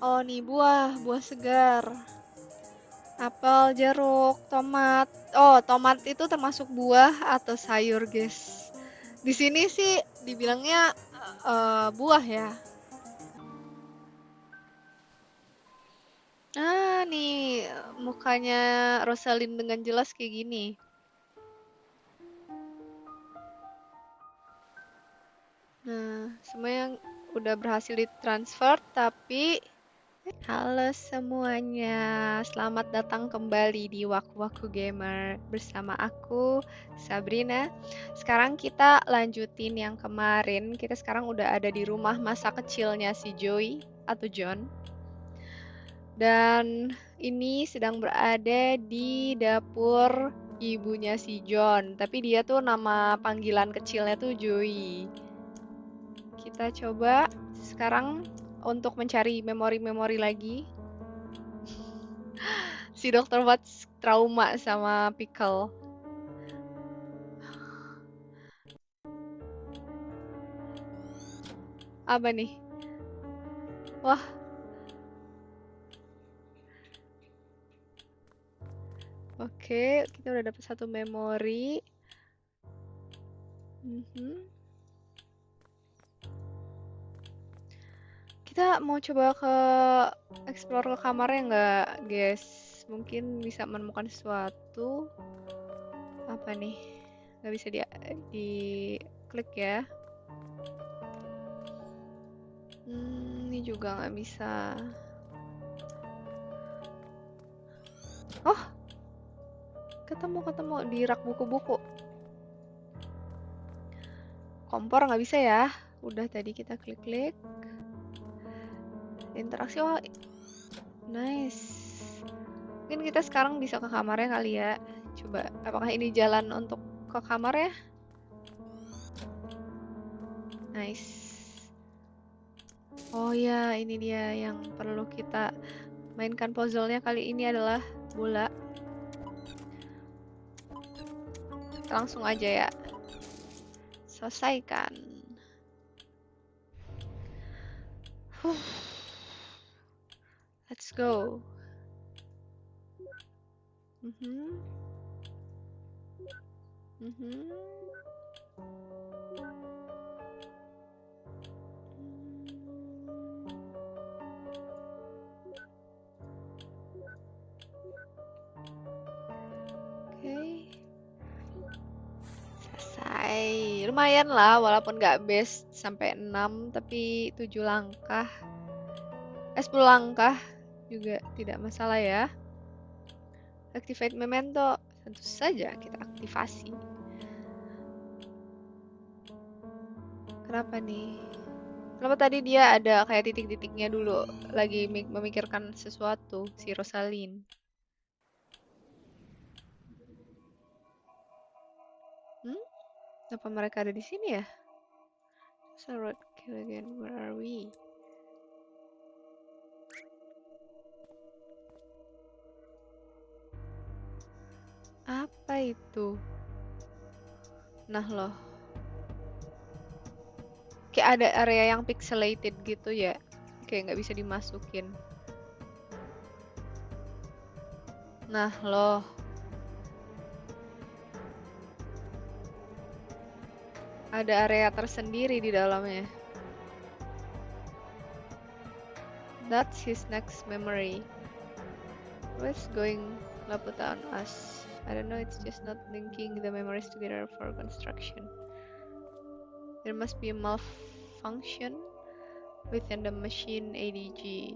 Oh nih buah segar. Apel, jeruk, tomat. Oh, tomat itu termasuk buah atau sayur, guys? Di sini sih dibilangnya buah ya. Ah, nih mukanya Rosalind dengan jelas kayak gini. Nah, semua yang udah berhasil ditransfer, tapi halo semuanya, selamat datang kembali di Waku Waku Gamer bersama aku, Sabrina. Sekarang kita lanjutin yang kemarin, kita sekarang udah ada di rumah masa kecilnya si Joey atau John. Dan ini sedang berada di dapur ibunya si John, tapi dia tuh nama panggilan kecilnya tuh Joey. Kita coba sekarang untuk mencari memori-memori lagi. Si Dr. Watts trauma sama Pickle. Apa nih? Wah, oke, kita udah dapat satu memori. Kita mau coba ke explore ke kamarnya nggak, guys? Mungkin bisa menemukan sesuatu. Apa nih? Nggak bisa di klik ya. Ini juga nggak bisa. Oh, ketemu di rak buku-buku. Kompor nggak bisa ya. Udah tadi kita klik-klik. Interaksi, oh nice. Mungkin kita sekarang bisa ke kamarnya kali ya. Coba, apakah ini jalan untuk ke kamar ya? Nice. Oh ya, ini dia yang perlu kita mainkan puzzle-nya kali ini adalah bola. Kita langsung aja ya. Selesaikan. Let's go. Mhm. Mhm. Oke. Selesai. Lumayan lah, walaupun nggak best sampai 6, tapi 7 langkah. 10 langkah juga tidak masalah ya. Activate memento, tentu saja kita aktifasi. Kenapa nih? Kenapa tadi dia ada kayak titik-titiknya dulu, lagi memikirkan sesuatu, si Rosalind. Apa mereka ada di sini ya? Sarot Killigan, where are we? Apa itu? Nah loh, kayak ada area yang pixelated gitu ya, kayak nggak bisa dimasukin. Nah loh, ada area tersendiri di dalamnya. That's his next memory. What's going Laputa on us? I don't know, it's just not linking the memories together for construction. There must be a malfunction within the machine ADG.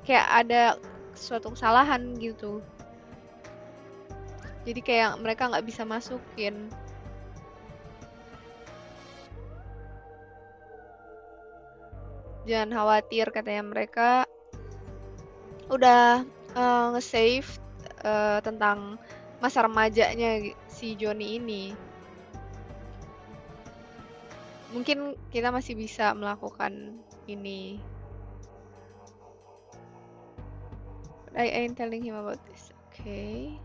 Kayak ada suatu kesalahan gitu. Jadi kayak mereka nggak bisa masukin. Jangan khawatir, katanya mereka udah nge-save tentang masa remajanya si Johnny ini. Mungkin kita masih bisa melakukan ini. I ain't telling him about this. Okay.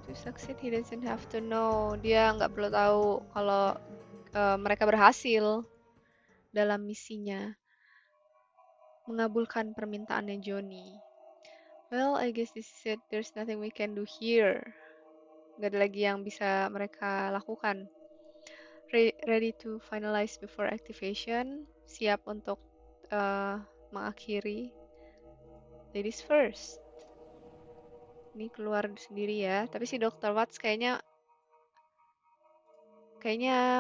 To succeed, he doesn't have to know. Dia nggak perlu tahu kalau mereka berhasil. dalam misinya, mengabulkan permintaannya Johnny. Well, I guess this is it. There's nothing we can do here. Gak ada lagi yang bisa mereka lakukan. Ready to finalize before activation. Siap untuk mengakhiri. Ladies first. Ini keluar sendiri ya. Tapi si Dr. Watts kayaknya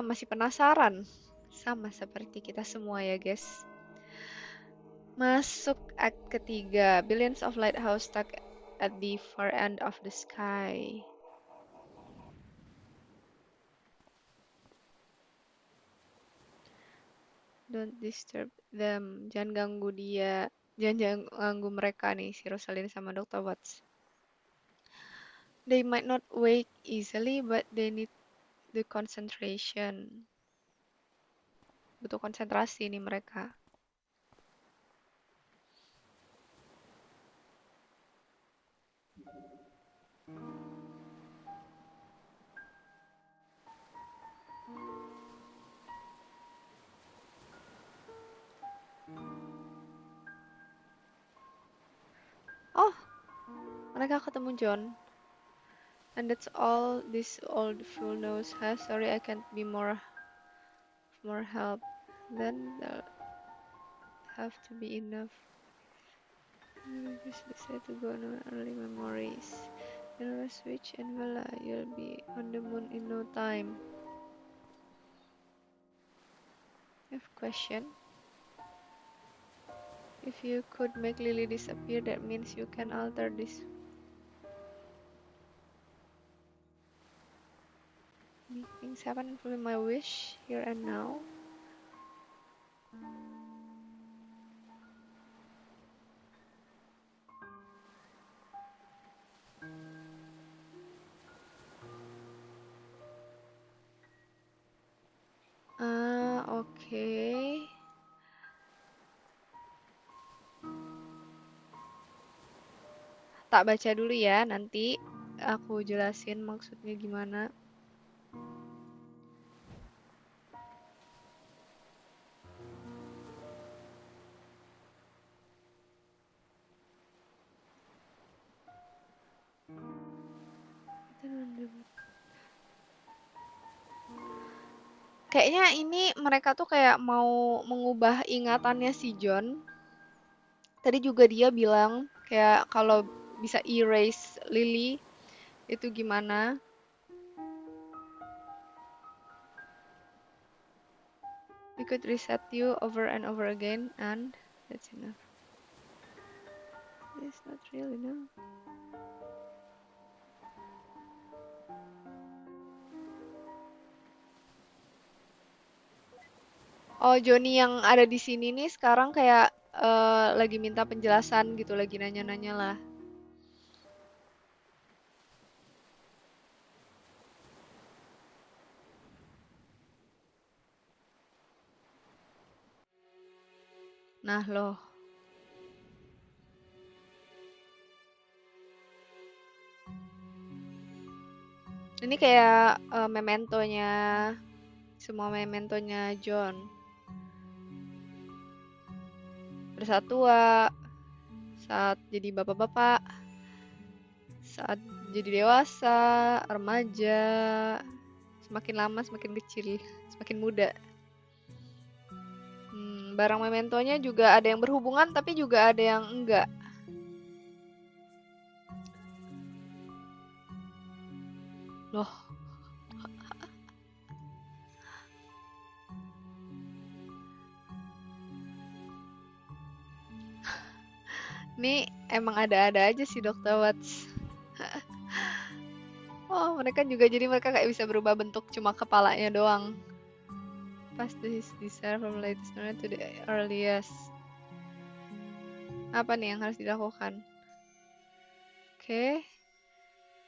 masih penasaran. Sama seperti kita semua ya guys. Masuk act ketiga. Billions of lighthouse stuck at the far end of the sky. Don't disturb them. Jangan ganggu dia. Jangan ganggu mereka nih, si Rosalind sama Dr. Watts. They might not wake easily, but they need the concentration. Butuh konsentrasi nih mereka. Oh, mereka ketemu John. And that's all this old fool knows. Sorry, I can't be more help. Then there'll have to be enough. Just decide to go on early memories. Then we'll switch and voila, you'll be on the moon in no time. I have a question. If you could make Lily disappear, that means you can alter this. Make things happen and fulfill my wish here and now. Oke. Tak baca dulu ya, nanti aku jelasin maksudnya gimana. Kayaknya ini mereka tuh kayak mau mengubah ingatannya si John. Tadi juga dia bilang kayak kalau bisa erase Lily itu gimana. We could reset you over and over again and that's enough. It's not real enough. Oh, Johnny yang ada di sini nih sekarang kayak lagi minta penjelasan gitu, lagi nanya-nanya lah. Nah loh. Ini kayak mementonya, semua mementonya John. Saat tua, saat jadi bapak-bapak, saat jadi dewasa, remaja, semakin lama semakin kecil, semakin muda. Barang mementonya juga ada yang berhubungan tapi juga ada yang enggak. Loh. Ini emang ada-ada aja sih Dr. Watts. Oh, mereka juga jadi mereka kayak bisa berubah bentuk cuma kepalanya doang. Pass his desire from latest to the earliest. Apa nih yang harus dilakukan? Oke.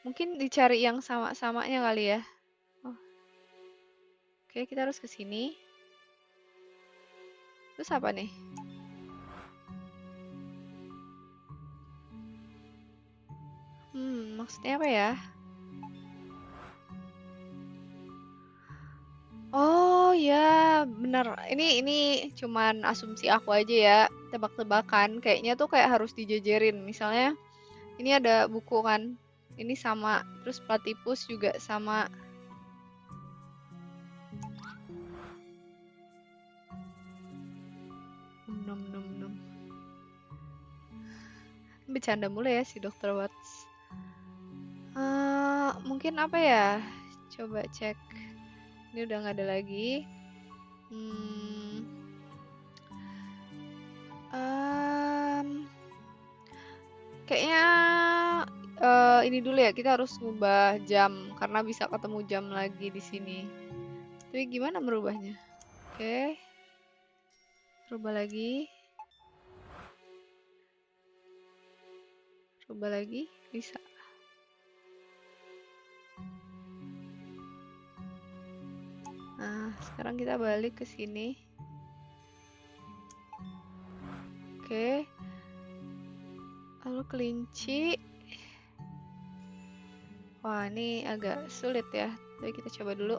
Mungkin dicari yang sama-samanya kali ya. Oh. Oke, kita harus ke sini. Terus apa nih? Maksudnya apa ya? Oh, Oh ya, bener. Ini cuman asumsi aku aja ya, tebak-tebakan. Kayaknya tuh kayak harus dijejerin. Misalnya, ini ada buku kan, ini sama, terus platypus juga sama. Nom nom nom. Bercanda mulu ya si Dokter Watts. Mungkin apa ya? Coba cek. Ini udah nggak ada lagi. Kayaknya ini dulu ya, kita harus ngubah jam karena bisa ketemu jam lagi di sini. Tapi gimana merubahnya? Oke. Rubah lagi. Rubah lagi, bisa. Nah, sekarang kita balik ke sini. Oke. Lalu kelinci. Wah, ini agak sulit ya. Tapi kita coba dulu.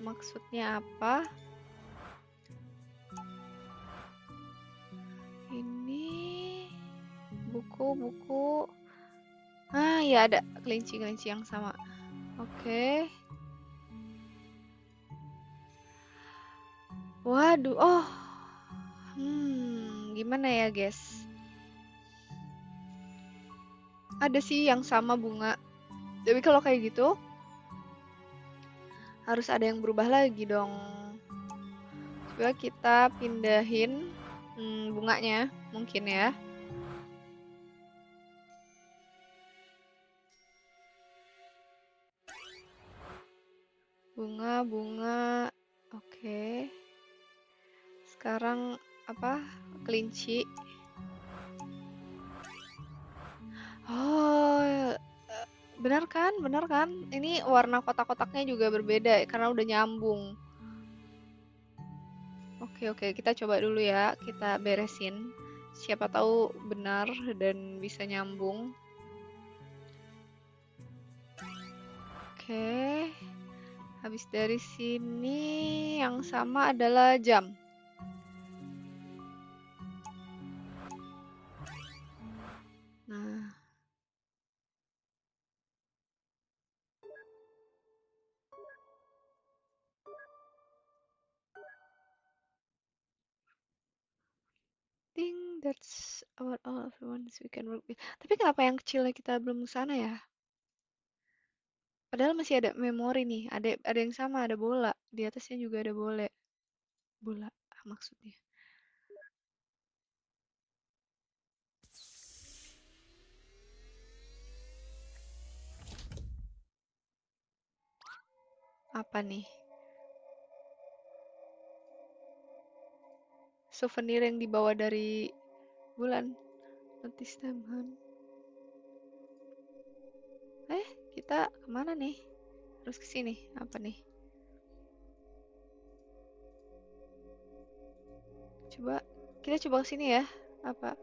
Maksudnya apa? Ini buku-buku. Ah, ya ada kelinci-kelinci yang sama. Oke. Waduh, oh. Gimana ya, guys? Ada sih yang sama bunga. Tapi kalau kayak gitu, harus ada yang berubah lagi dong. Coba kita pindahin bunganya, mungkin ya. Bunga, oke. Sekarang apa? Kelinci. Oh, benar kan? Benar kan? Ini warna kotak-kotaknya juga berbeda karena udah nyambung. Oke, kita coba dulu ya. Kita beresin. Siapa tahu benar dan bisa nyambung. Oke. Habis dari sini yang sama adalah jam. Nah. Think that's about all everyone we can work with. Tapi kenapa yang kecilnya kita belum ke sana ya? Padahal masih ada memori nih. Ada yang sama, ada bola. Di atasnya juga ada bola. Bola maksudnya. Apa nih? Souvenir yang dibawa dari bulan. Notice them, hon. Kita kemana nih? Terus ke sini. Apa nih? Kita coba ke sini ya. Apa?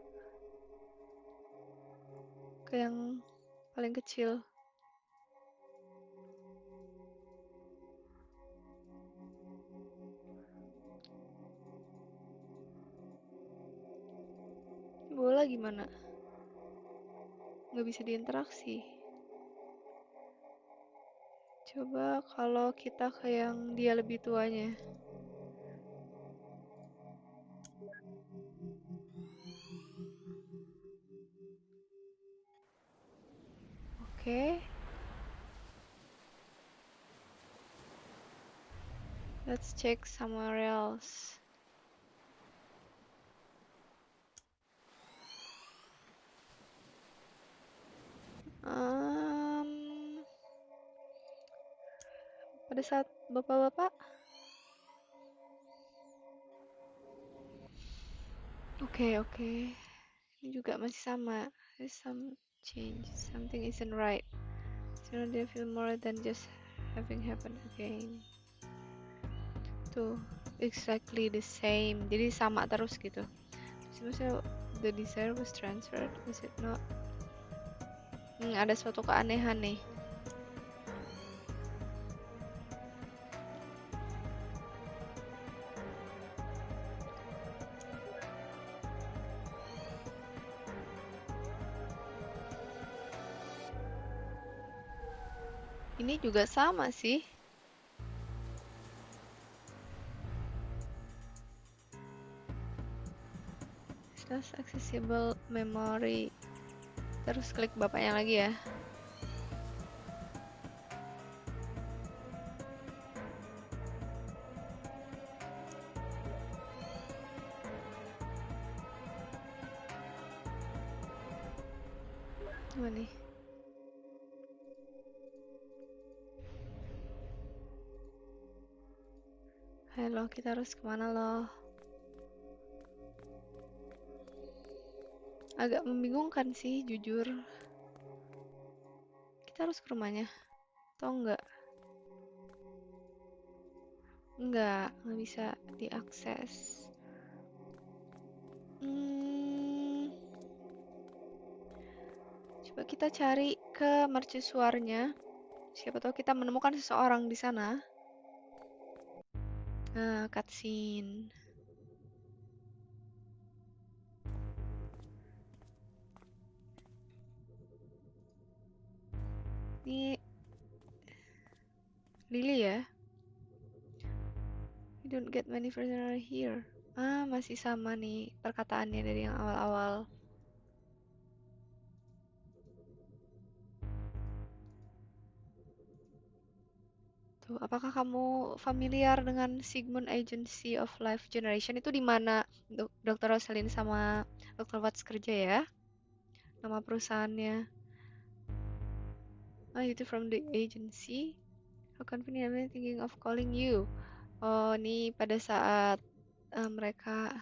Ke yang paling kecil. Bola gimana? Nggak bisa diinteraksi. Coba kalau kita ke yang dia lebih tuanya. Oke. Let's check somewhere else. Pada saat bapak-bapak. Oke. Ini juga masih sama. There's some change. Something isn't right. So they feel more than just having happened again. Tuh, exactly the same. Jadi sama terus gitu. Sebenarnya the desire was transferred, was it not? Ada suatu keanehan nih. Ini juga sama sih. Slash accessible memory. Terus klik bapaknya lagi ya. Apa nih? Halo, kita harus kemana loh? Agak membingungkan sih, jujur. Kita harus ke rumahnya. Atau enggak? Enggak bisa diakses. Hmm, coba kita cari ke mercusuarnya. Siapa tahu kita menemukan seseorang di sana. Nah, cutscene. Ini Lily ya. We don't get many prisoner here. Ah, masih sama nih perkataannya dari yang awal-awal. Tuh, apakah kamu familiar dengan Sigmund Agency of Life Generation? Itu di mana Dr. Rosalind sama Dr. Watts kerja ya? Nama perusahaannya. Ah, itu from the agency. How convenient, I'm thinking of calling you. Oh, ini pada saat mereka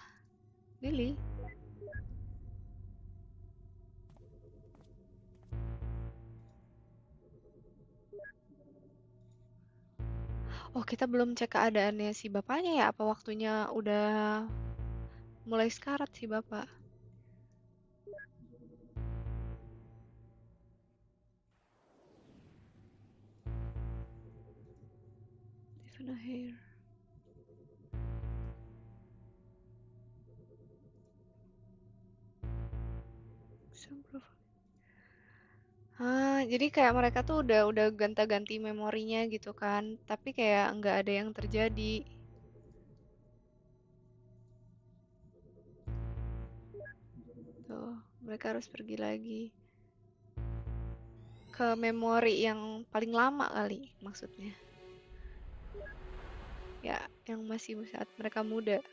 Lily. Oh, kita belum cek keadaannya si bapaknya ya? Apa waktunya udah mulai sekarat si bapak? Even a hair. Some proof. Ah, jadi kayak mereka tuh udah ganti-ganti memorinya gitu kan, tapi kayak nggak ada yang terjadi. Tuh, mereka harus pergi lagi ke memori yang paling lama kali maksudnya. Ya, yang masih saat mereka muda.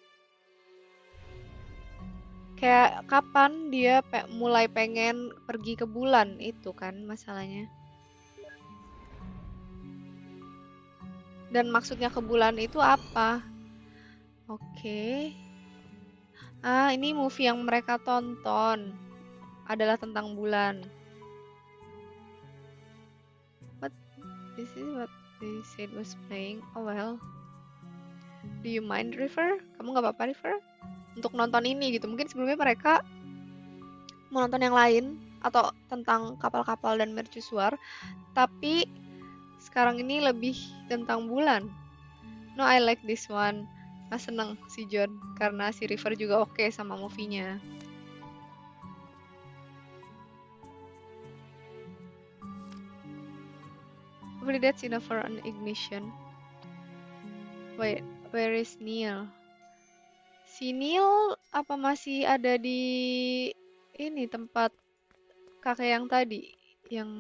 Kayak kapan dia mulai pengen pergi ke bulan itu kan masalahnya. Dan maksudnya ke bulan itu apa? Oke. Ah, ini movie yang mereka tonton adalah tentang bulan. What? This is what they said was playing. Oh well. Do you mind, River? Kamu nggak apa-apa, River? Untuk nonton ini gitu. Mungkin sebelumnya mereka mau nonton yang lain atau tentang kapal-kapal dan mercusuar, tapi sekarang ini lebih tentang bulan. No, I like this one. Mas seneng si John karena si River juga oke sama movie-nya. Hopefully that's enough for an ignition. Wait, where is Neil? Si Neil apa masih ada di ini tempat kakek yang tadi, yang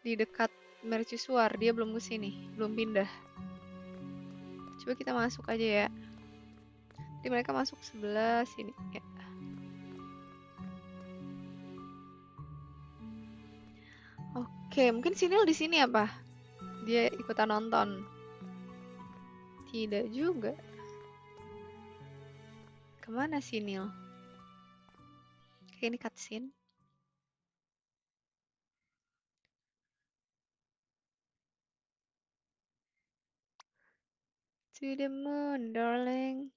di dekat mercusuar? Dia belum ke sini, belum pindah. Coba kita masuk aja ya. Jadi mereka masuk sebelah sini ya. Oke, mungkin si Neil di sini apa? Dia ikutan nonton. Tidak juga. Kemana si Neil? Kayak ini cutscene. To the moon, darling.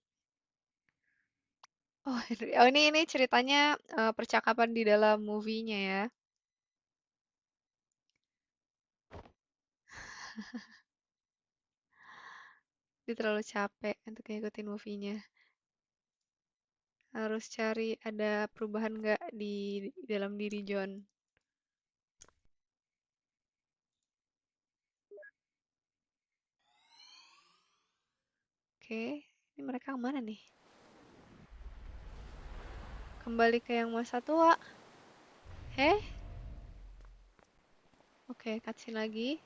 Oh, ini ceritanya percakapan di dalam movie-nya ya. Dia terlalu capek untuk ngikutin movie-nya. Harus cari ada perubahan nggak di dalam diri John. Oke, ini mereka kemana nih? Kembali ke yang masa tua. Heh? Oke, cutscene lagi.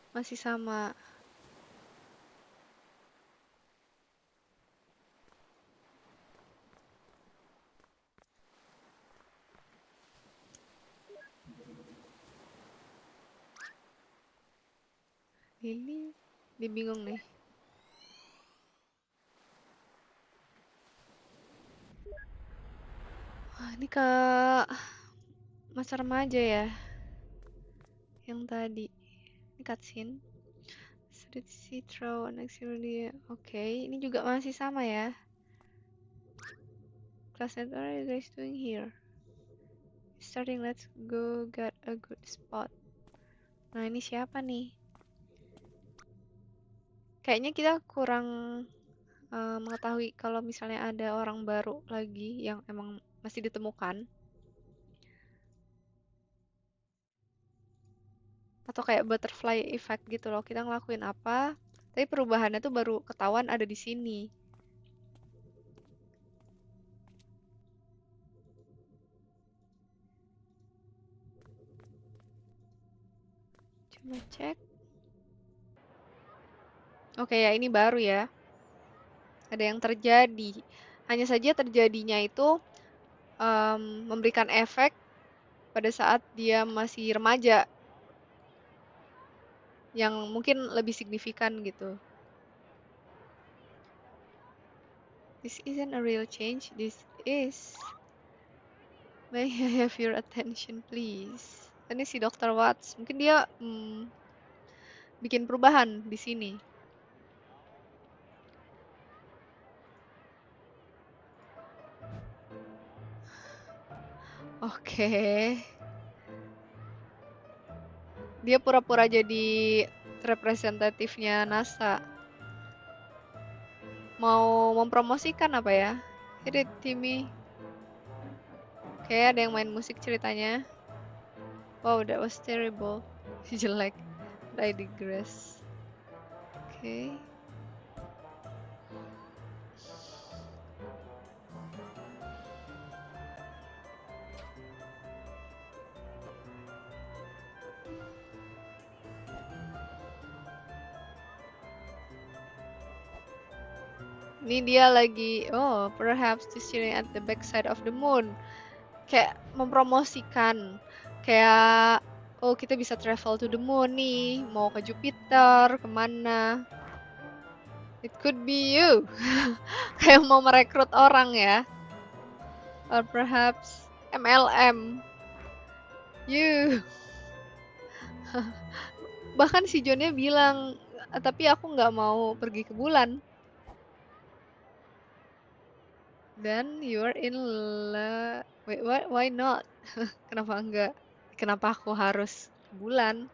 Masih sama. Ini dia bingung nih. Wah, ini ke masa remaja ya. Yang tadi. Ini cutscene. Street Citro next dia. Oke, ini juga masih sama ya. Classmate, what are you guys doing here? Starting, let's go get a good spot. Nah, ini siapa nih? Kayaknya kita kurang mengetahui kalau misalnya ada orang baru lagi yang emang masih ditemukan. Atau kayak butterfly effect gitu loh. Kita ngelakuin apa, tapi perubahannya tuh baru ketahuan ada di sini. Coba cek. Oke ya, ini baru ya. Ada yang terjadi. Hanya saja terjadinya itu memberikan efek pada saat dia masih remaja. Yang mungkin lebih signifikan gitu. This isn't a real change, this is... May I have your attention please? Ini si Dr. Watts. Mungkin dia bikin perubahan di sini. Oke. Dia pura-pura jadi representatifnya NASA. Mau mempromosikan apa ya? Hit it, Timmy. Oke, ada yang main musik ceritanya. Wow, that was terrible. Jelek. But I digress. Oke. Ini dia lagi, oh, perhaps to steering at the backside of the moon. Kayak mempromosikan. Kayak, oh kita bisa travel to the moon nih. Mau ke Jupiter, kemana. It could be you. Kayak mau merekrut orang ya. Or perhaps MLM. You. Bahkan si Johnnya bilang, tapi aku nggak mau pergi ke bulan. Dan you're in love. Wait, why not? Kenapa enggak? Kenapa aku harus ke bulan?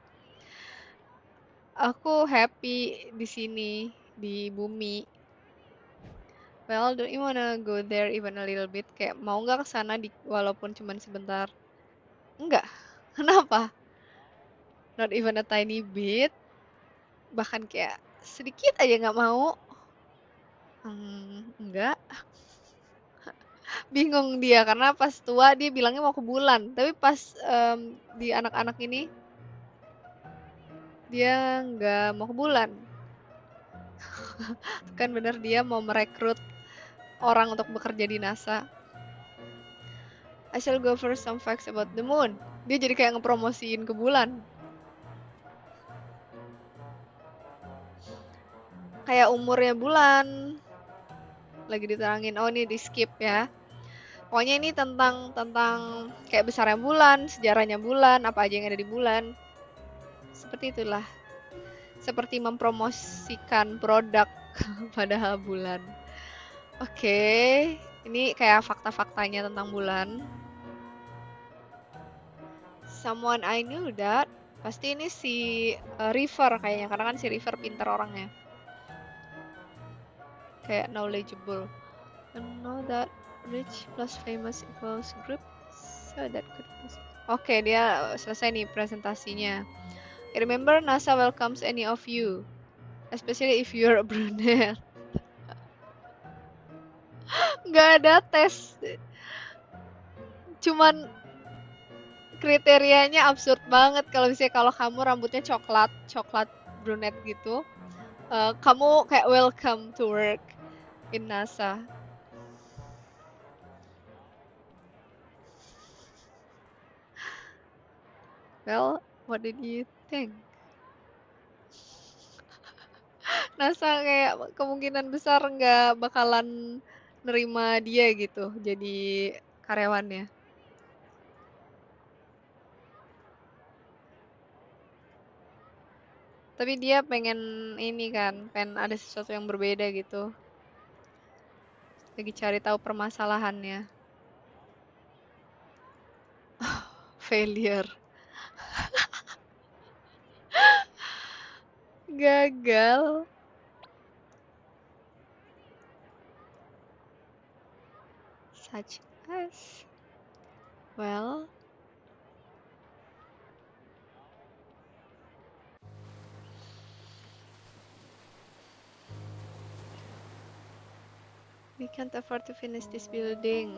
Aku happy di sini, di bumi. Well, don't you wanna go there even a little bit? Kayak mau nggak kesana walaupun cuman sebentar? Enggak. Kenapa? Not even a tiny bit. Bahkan kayak sedikit aja nggak mau. Enggak. Bingung dia karena pas tua dia bilangnya mau ke bulan, tapi pas di anak-anak ini dia nggak mau ke bulan. Kan bener dia mau merekrut orang untuk bekerja di NASA. I shall go for some facts about the moon. Dia jadi kayak ngepromosiin ke bulan. Kayak umurnya bulan. Lagi diterangin, oh ini di skip ya. Pokoknya ini tentang kayak besarnya bulan, sejarahnya bulan, apa aja yang ada di bulan. Seperti itulah. Seperti mempromosikan produk padahal bulan. Oke, ini kayak fakta-faktanya tentang bulan. Someone I knew that. Pasti ini si River kayaknya, karena kan si River pinter orangnya. Kayak knowledgeable. And know that rich plus famous equals group. So that could be... Oke, dia selesai nih presentasinya. Remember, NASA welcomes any of you, especially if you're a brunette. Nggak ada tes, cuman kriterianya absurd banget. Kalau misalnya kalau kamu rambutnya coklat brunette gitu, kamu kayak welcome to work in NASA. Well, what did you think? NASA kayak kemungkinan besar nggak bakalan nerima dia gitu jadi karyawannya. Tapi dia pengen ini kan, pengen ada sesuatu yang berbeda gitu. Lagi cari tahu permasalahannya. Failure. Gagal. Such as. Well, we can't afford to finish this building.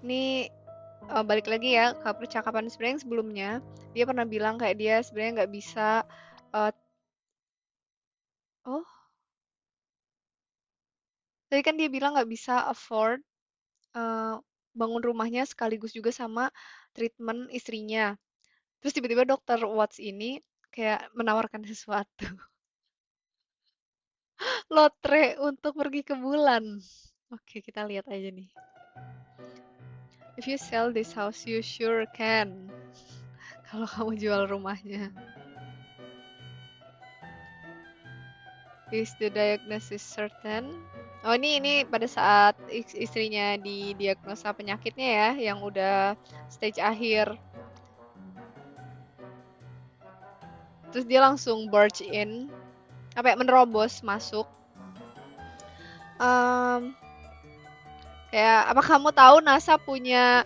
Ini balik lagi ya ke percakapan sebenarnya yang sebelumnya. Dia pernah bilang kayak dia sebenarnya nggak bisa. uh, oh, tadi kan dia bilang nggak bisa afford uh, bangun rumahnya sekaligus juga sama treatment istrinya. Terus tiba-tiba dokter Watts ini kayak menawarkan sesuatu. Lotre untuk pergi ke bulan. Oke, kita lihat aja nih. If you sell this house, you sure can. Kalau kamu jual rumahnya. Is the diagnosis certain? Oh, ini pada saat istrinya didiagnosa penyakitnya ya, yang udah stage akhir. Terus dia langsung barge in, apa ya, menerobos masuk. Kayak, apa kamu tahu NASA punya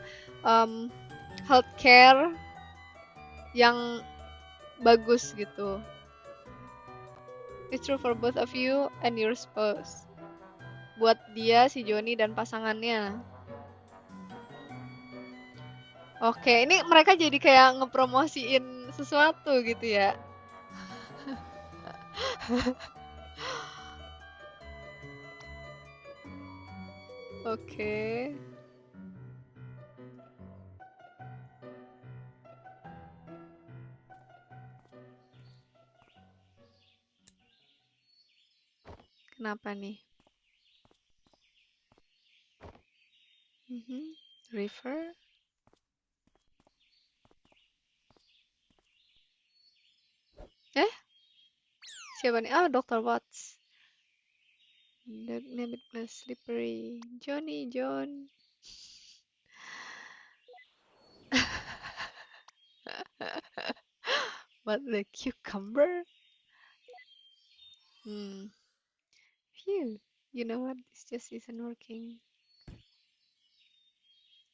healthcare yang bagus gitu. It's true for both of you and your spouse. Buat dia, si Joni dan pasangannya. Oke, ini mereka jadi kayak ngepromosiin sesuatu gitu ya. Oke. Kenapa nih? River? Eh? Siapa nih? Ah, Dr. Watts. The name it was slippery. Johnny, John. What, the cucumber? Phew. You know what? This just isn't working.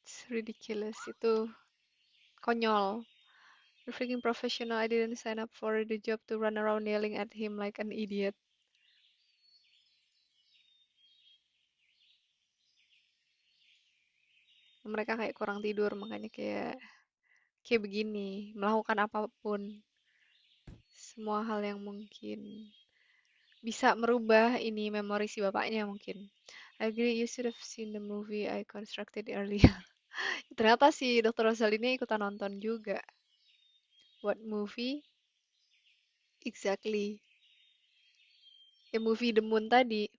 It's ridiculous. Itu konyol. You're freaking professional. I didn't sign up for the job to run around yelling at him like an idiot. Mereka kayak kurang tidur, makanya kayak begini, melakukan apapun, semua hal yang mungkin bisa merubah ini memori si bapaknya mungkin. I agree, you should have seen the movie I constructed earlier. Ternyata si Dr. Rosaline ikutan nonton juga. What movie? Exactly. The movie The Moon tadi.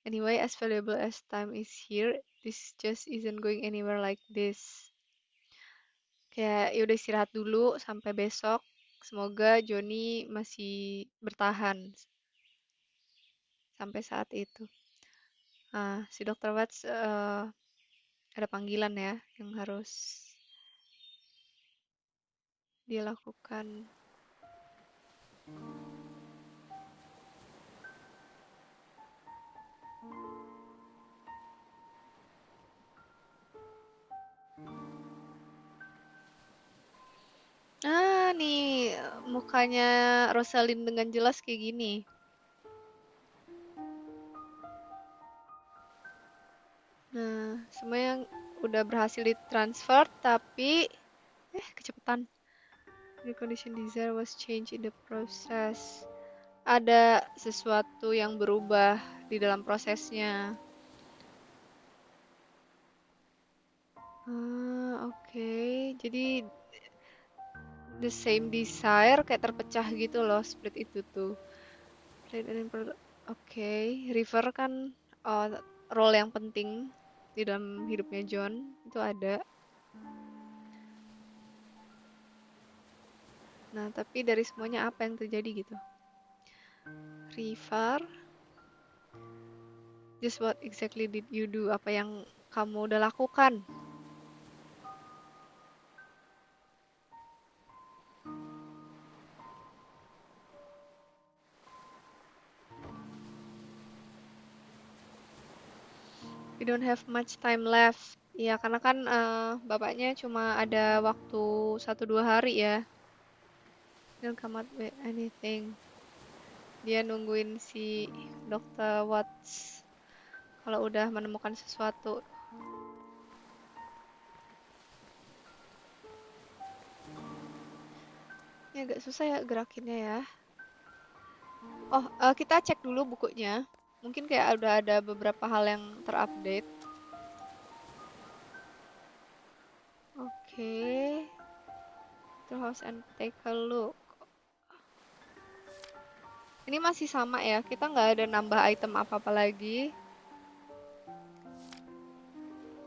Anyway, as valuable as time is here, this just isn't going anywhere like this. Kayak ya udah istirahat dulu sampai besok. Semoga Joni masih bertahan sampai saat itu. Nah, si Dr. Watts ada panggilan ya yang harus dia lakukan. mukanya Rosalind dengan jelas kayak gini. Nah, semua yang udah berhasil ditransfer, tapi kecepatan. The condition desire was changed in the process. Ada sesuatu yang berubah di dalam prosesnya. Oke. Jadi the same desire kayak terpecah gitu loh, split itu tuh. Oke, River kan role yang penting di dalam hidupnya John, itu ada. Nah, tapi dari semuanya apa yang terjadi gitu? River, just what exactly did you do? Apa yang kamu udah lakukan? We don't have much time left. Ya, karena kan bapaknya cuma ada waktu 1-2 hari ya. Don't come up with anything. Dia nungguin si Dr. Watts kalau udah menemukan sesuatu. Ini agak susah ya gerakinnya ya. Oh, kita cek dulu bukunya. Mungkin kayak udah ada beberapa hal yang terupdate. Oke. To house and take a look. Ini masih sama ya, kita nggak ada nambah item apa-apa lagi.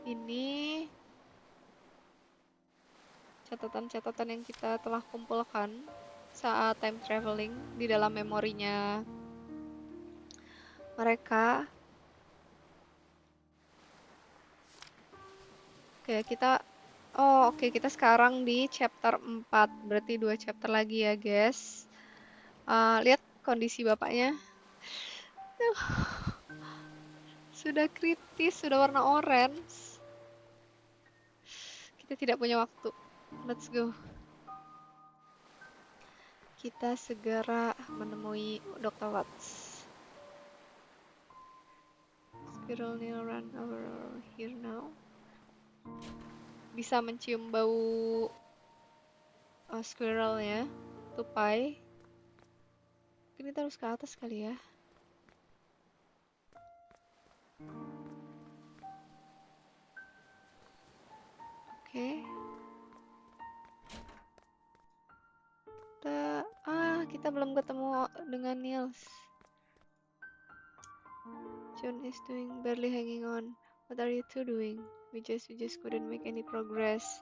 Ini catatan-catatan yang kita telah kumpulkan saat time traveling di dalam memorinya mereka. Oke, kita sekarang di chapter 4, berarti 2 chapter lagi ya guys. Lihat kondisi bapaknya. Sudah kritis, sudah warna orange. Kita tidak punya waktu. Let's go. Kita segera menemui Dr. Watts. Squirrel near run over here now. Bisa mencium bau squirrel ya, tupai. Mungkin kita harus ke atas kali ya. Oke. Kita belum ketemu dengan Niels. John is doing barely hanging on. What are you two doing? We just couldn't make any progress.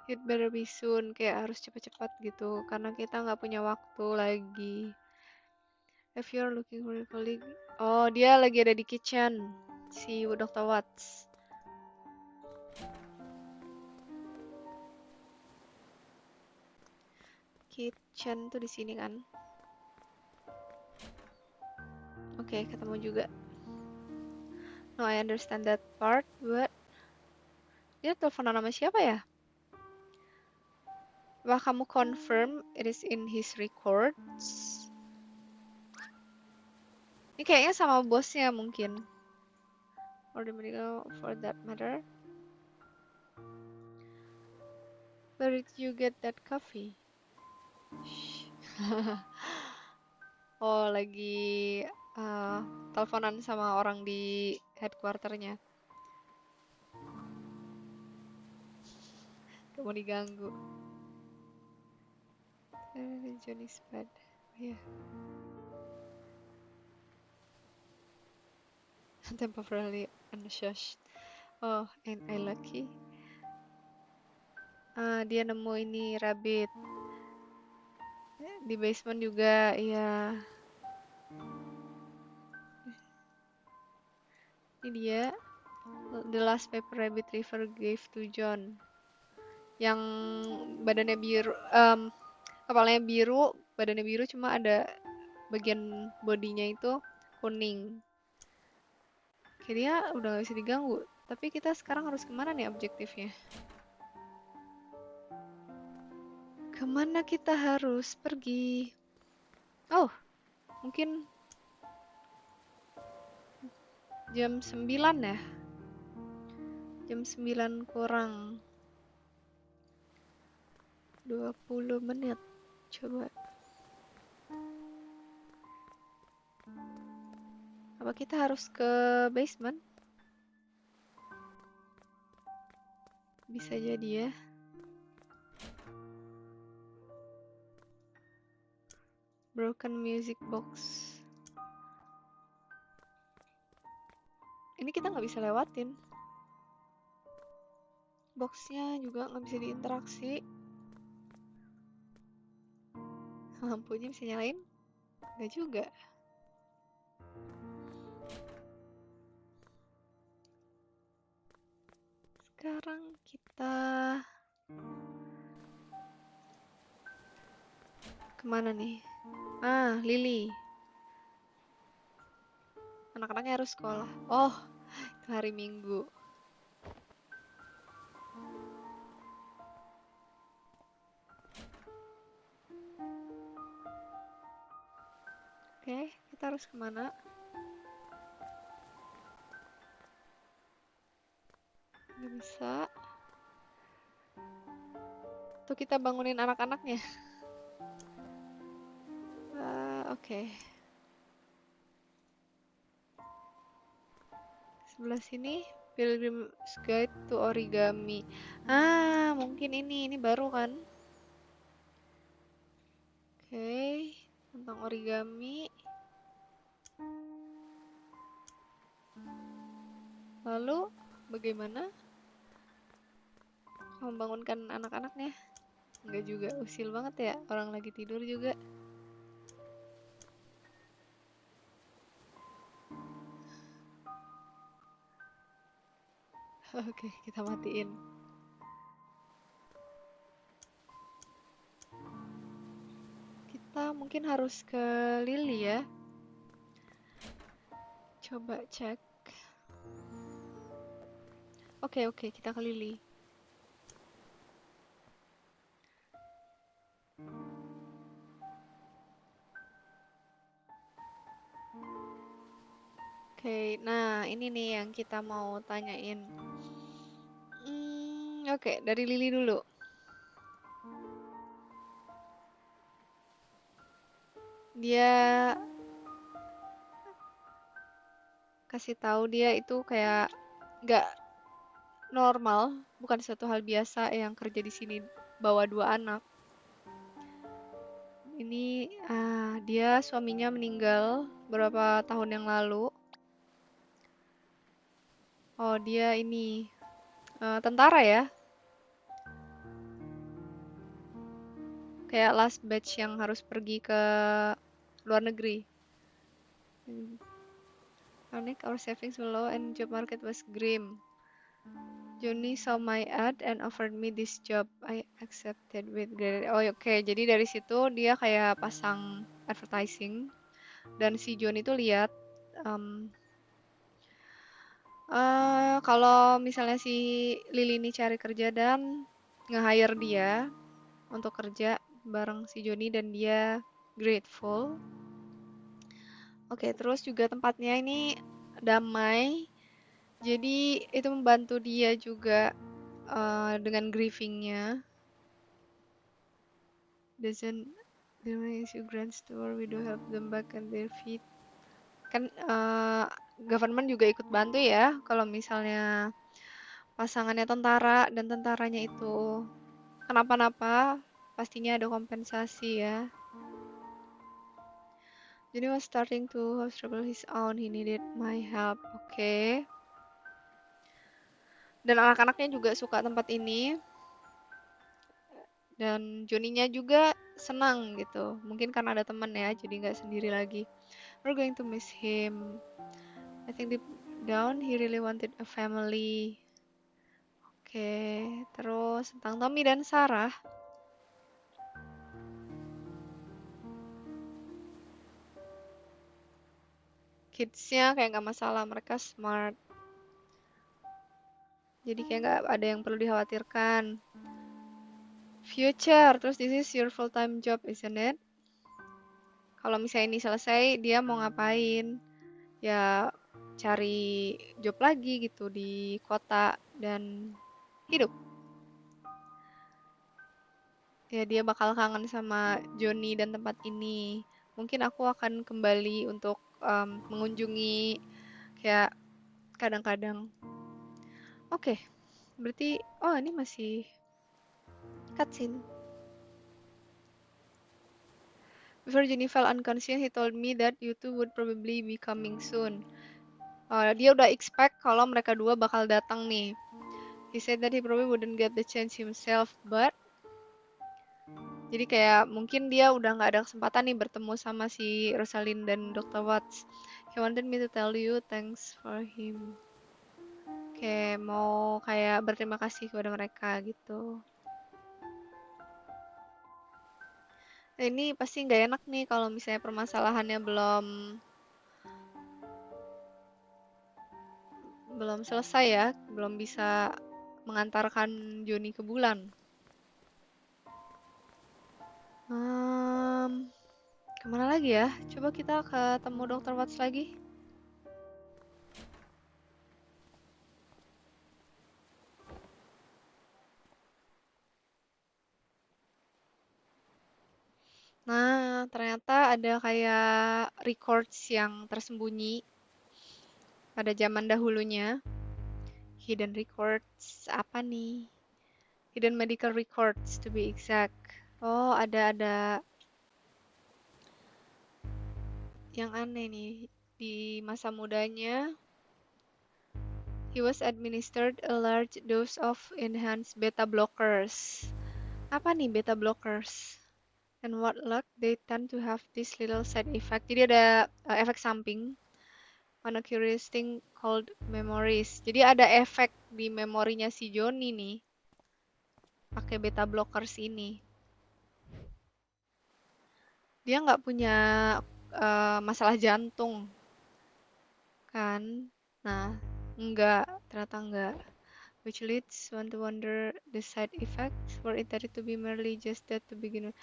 You'd better be soon. Kayak harus cepat-cepat gitu, karena kita nggak punya waktu lagi. If you're looking for a colleague, oh dia lagi ada di kitchen, si Dr. Watts. Kitchen tuh di sini kan? Oke, ketemu juga. No, I understand that part, but dia teleponan sama siapa ya? Wah, kamu confirm it is in his records? Ini kayaknya sama bosnya mungkin. Or the medical for that matter. Where did you get that coffee? Oh, lagi teleponan sama orang di headquarternya. Kamu diganggu. Johnny's bad. Yeah. Temporarily unshush. Oh, ain't I lucky? Dia nemu ini rabbit. Di basement juga, ya. Ini dia. The last paper rabbit River gave to John. Yang badannya biru, kepalanya biru, badannya biru, cuma ada bagian bodinya itu kuning. Kayak dia udah gak bisa diganggu. Tapi kita sekarang harus kemana nih objektifnya? Kemana kita harus pergi? Oh, mungkin jam 9 ya? Jam 9 kurang 20 menit. Coba. Apa kita harus ke basement? Bisa jadi ya. Broken music box. Ini kita nggak bisa lewatin. Boxnya juga nggak bisa diinteraksi. Lampunya bisa nyalain? Nggak juga. Sekarang kita kemana nih? Ah, Lily. Anak-anaknya harus sekolah. Oh, itu hari Minggu. Oke, kita harus kemana? Nggak bisa. Tuh kita bangunin anak-anaknya. Oke. Sebelah sini, Pilgrim's Guide to Origami. Ah, mungkin ini baru kan? Oke, tentang origami. Lalu, bagaimana membangunkan anak-anaknya? Enggak juga, usil banget ya, orang lagi tidur juga. Oke, kita matiin. Kita mungkin harus ke Lily ya. Coba cek. Oke, kita ke Lily. Oke, nah ini nih yang kita mau tanyain. Oke, dari Lily dulu. Dia kasih tahu dia itu kayak nggak normal, bukan suatu hal biasa yang kerja di sini bawa 2 anak. Ini dia suaminya meninggal beberapa tahun yang lalu. Oh, dia ini tentara ya. Kayak last batch yang harus pergi ke luar negeri. Panic, our savings were low and job market was grim. Johnny saw my ad and offered me this job. I accepted with great. Oh, oke. Jadi dari situ dia kayak pasang advertising dan si Johnny tuh lihat kalau misalnya si Lily ini cari kerja dan nge-hire dia untuk kerja bareng si Johnny dan dia grateful. Oke, terus juga tempatnya ini damai. Jadi itu membantu dia juga dengan grievingnya. Doesn't there issue grants to or we do help them back on their feet. Kan government juga ikut bantu ya kalau misalnya pasangannya tentara dan tentaranya itu kenapa-napa, pastinya ada kompensasi ya. Jadi was starting to have trouble his own, he needed my help. Oke. Dan anak-anaknya juga suka tempat ini. Dan Johnny-nya juga senang gitu. Mungkin karena ada teman ya, jadi nggak sendiri lagi. We're going to miss him. I think deep down he really wanted a family. Oke, terus tentang Tommy dan Sarah. Kids-nya kayak nggak masalah, mereka smart. Jadi kayak nggak ada yang perlu dikhawatirkan. future. Terus this is your full-time job, isn't it? Kalau misalnya ini selesai, dia mau ngapain? Ya cari job lagi gitu di kota dan hidup. Ya dia bakal kangen sama Johnny dan tempat ini. Mungkin aku akan kembali untuk mengunjungi kayak kadang-kadang. Oke, berarti oh ini masih cutscene. Before Johnny fell unconscious, he told me that you two would probably be coming soon. Dia udah expect kalau mereka dua bakal datang nih. He said that he probably wouldn't get the chance himself, but jadi kayak mungkin dia udah nggak ada kesempatan nih bertemu sama si Rosalind dan Dr. Watts. He wanted me to tell you thanks for him. Kayak mau kayak berterima kasih kepada mereka gitu. Nah, ini pasti nggak enak nih kalau misalnya permasalahannya belum selesai ya, belum bisa mengantarkan Johnny ke bulan. Kemana lagi ya? Coba kita ketemu Dr. Watts lagi. Nah, ternyata ada kayak records yang tersembunyi pada zaman dahulunya. Hidden records apa nih? Hidden medical records to be exact. Oh, ada yang aneh nih. Di masa mudanya, he was administered a large dose of enhanced beta blockers. Apa nih beta blockers? And what luck, they tend to have this little side effect. Jadi ada efek samping on a curious thing called memories. Jadi ada efek di memorinya si Johnny nih, pakai beta blockers ini. Dia nggak punya masalah jantung, kan? Nah, ternyata enggak. Which leads one to wonder the side effects were intended to be merely just that to begin with.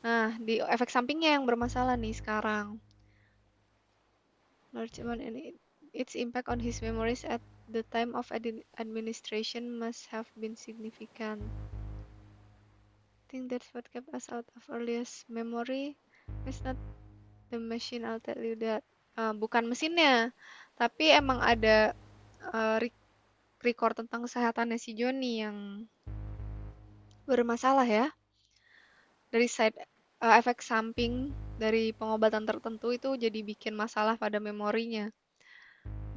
Nah, di efek sampingnya yang bermasalah nih sekarang. Large amount and its impact on his memories at the time of administration must have been significant. I think that's what kept us out of earliest memory. It's not the machine, I'll tell you that. Bukan mesinnya, tapi emang ada record tentang kesehatannya si Johnny yang bermasalah ya. Dari side efek samping dari pengobatan tertentu itu jadi bikin masalah pada memorinya.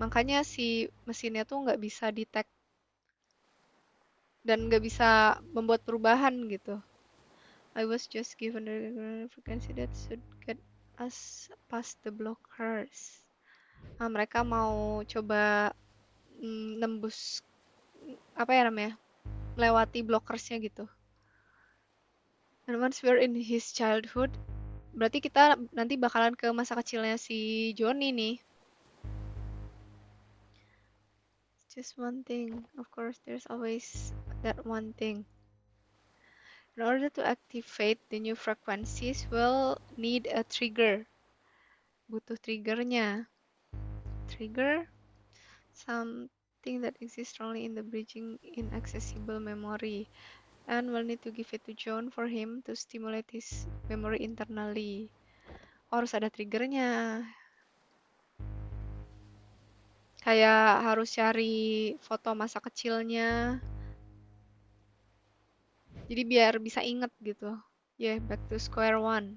Makanya si mesinnya tuh nggak bisa detect dan nggak bisa membuat perubahan gitu. I was just given the frequency that should get us past the blockers. Nah, mereka mau coba nembus apa ya namanya, melewati blockersnya gitu. And once we're in his childhood, berarti kita nanti bakalan ke masa kecilnya si Johnny nih. Just one thing, of course, there's always that one thing. In order to activate the new frequencies, we'll need a trigger. Butuh triggernya. Trigger something that exists only in the bridging inaccessible memory. And we'll need to give it to John for him to stimulate his memory internally. Harus ada triggernya. Kayak harus cari foto masa kecilnya. Jadi biar bisa inget gitu. Yeah, back to square one.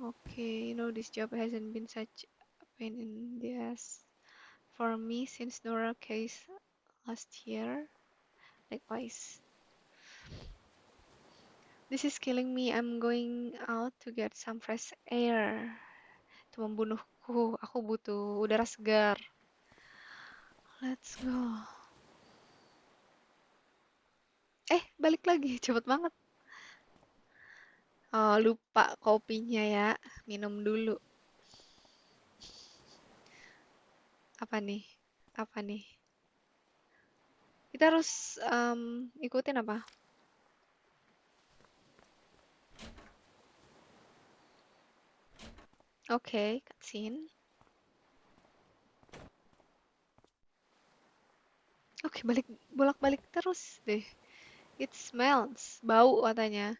Okay, this job hasn't been such a pain in the ass for me since Nora case last year. Likewise. This is killing me. I'm going out to get some fresh air. Itu membunuhku. Aku butuh udara segar. Let's go. Balik lagi. Cepet banget. Oh, lupa kopinya ya. Minum dulu. Apa nih? Apa nih? Kita harus ikutin apa? Oke, cutscene. Oke, bolak-balik terus deh. It smells. Bau katanya.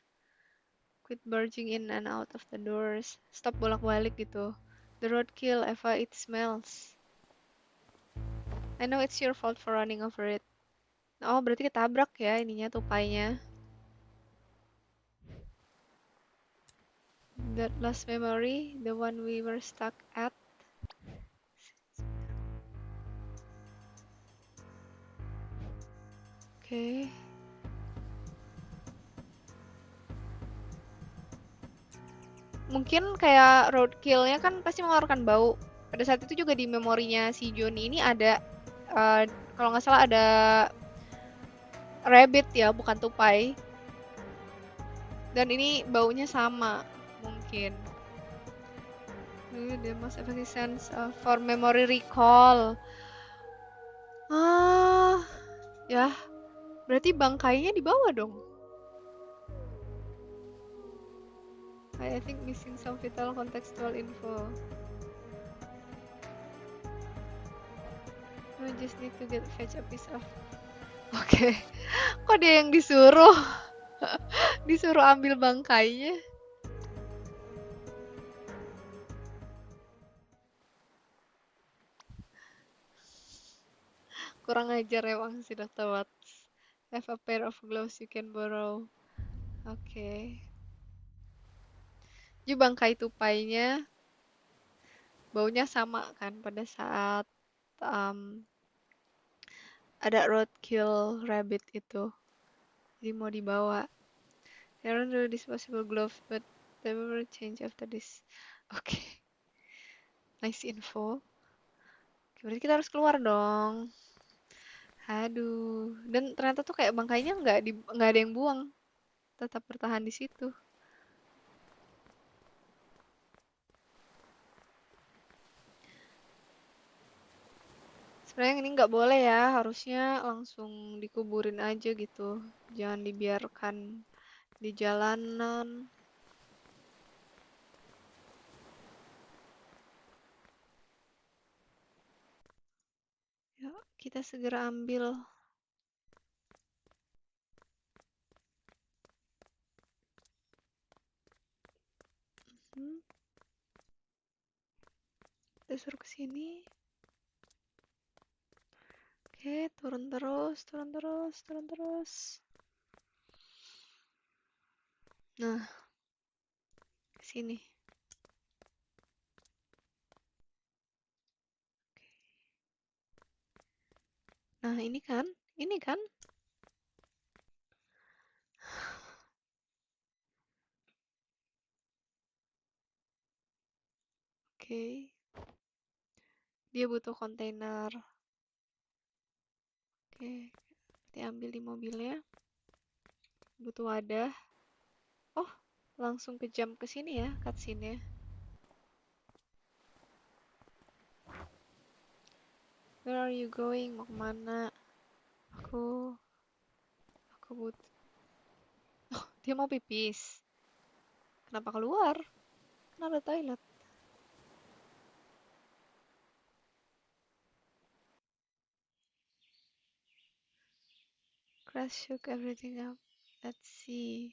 Quit barging in and out of the doors. Stop bolak-balik gitu. The roadkill, Eva, it smells. I know it's your fault for running over it. Oh, berarti ketabrak ya ininya tupainya. That last memory, the one we were stuck at. Oke. Mungkin kayak roadkill-nya kan pasti mengeluarkan bau. Pada saat itu juga di memorinya si Johnny ini ada, kalau nggak salah ada rabbit ya, bukan tupai. Dan ini baunya sama, mungkin. The most effective sense for memory recall. Ah, ya, berarti bangkainya di bawah dong. I think missing some vital contextual info. We just need to get fetch a piece of. Oke, kok dia yang disuruh? Disuruh ambil bangkainya? Kurang ajar emang si Dr. Watts. Have a pair of gloves you can borrow. Oke. Jadi bangkai tupainya baunya sama kan pada saat um, ada roadkill rabbit itu. Jadi mau dibawa. There are no disposable gloves, but they will change after this. Oke, nice info. Oke, berarti kita harus keluar dong. Aduh, dan ternyata tuh kayak bangkainya nggak ada yang buang, tetap bertahan di situ. Sebenarnya ini nggak boleh ya, harusnya langsung dikuburin aja gitu. Jangan dibiarkan di jalanan. Yuk, kita segera ambil. Hmm, kita suruh ke sini. Oke, turun terus, turun terus, turun terus. Nah, ke sini. Nah, ini kan? Ini kan? Oke. Dia butuh kontainer. Oke, diambil di mobilnya. Butuh wadah. Oh, langsung ke jam ke sini ya, cutscene-nya. Where are you going? Mau kemana? Aku, aku butuh. Oh, dia mau pipis. Kenapa keluar? Kan ada toilet. Crash shook everything up. Let's see.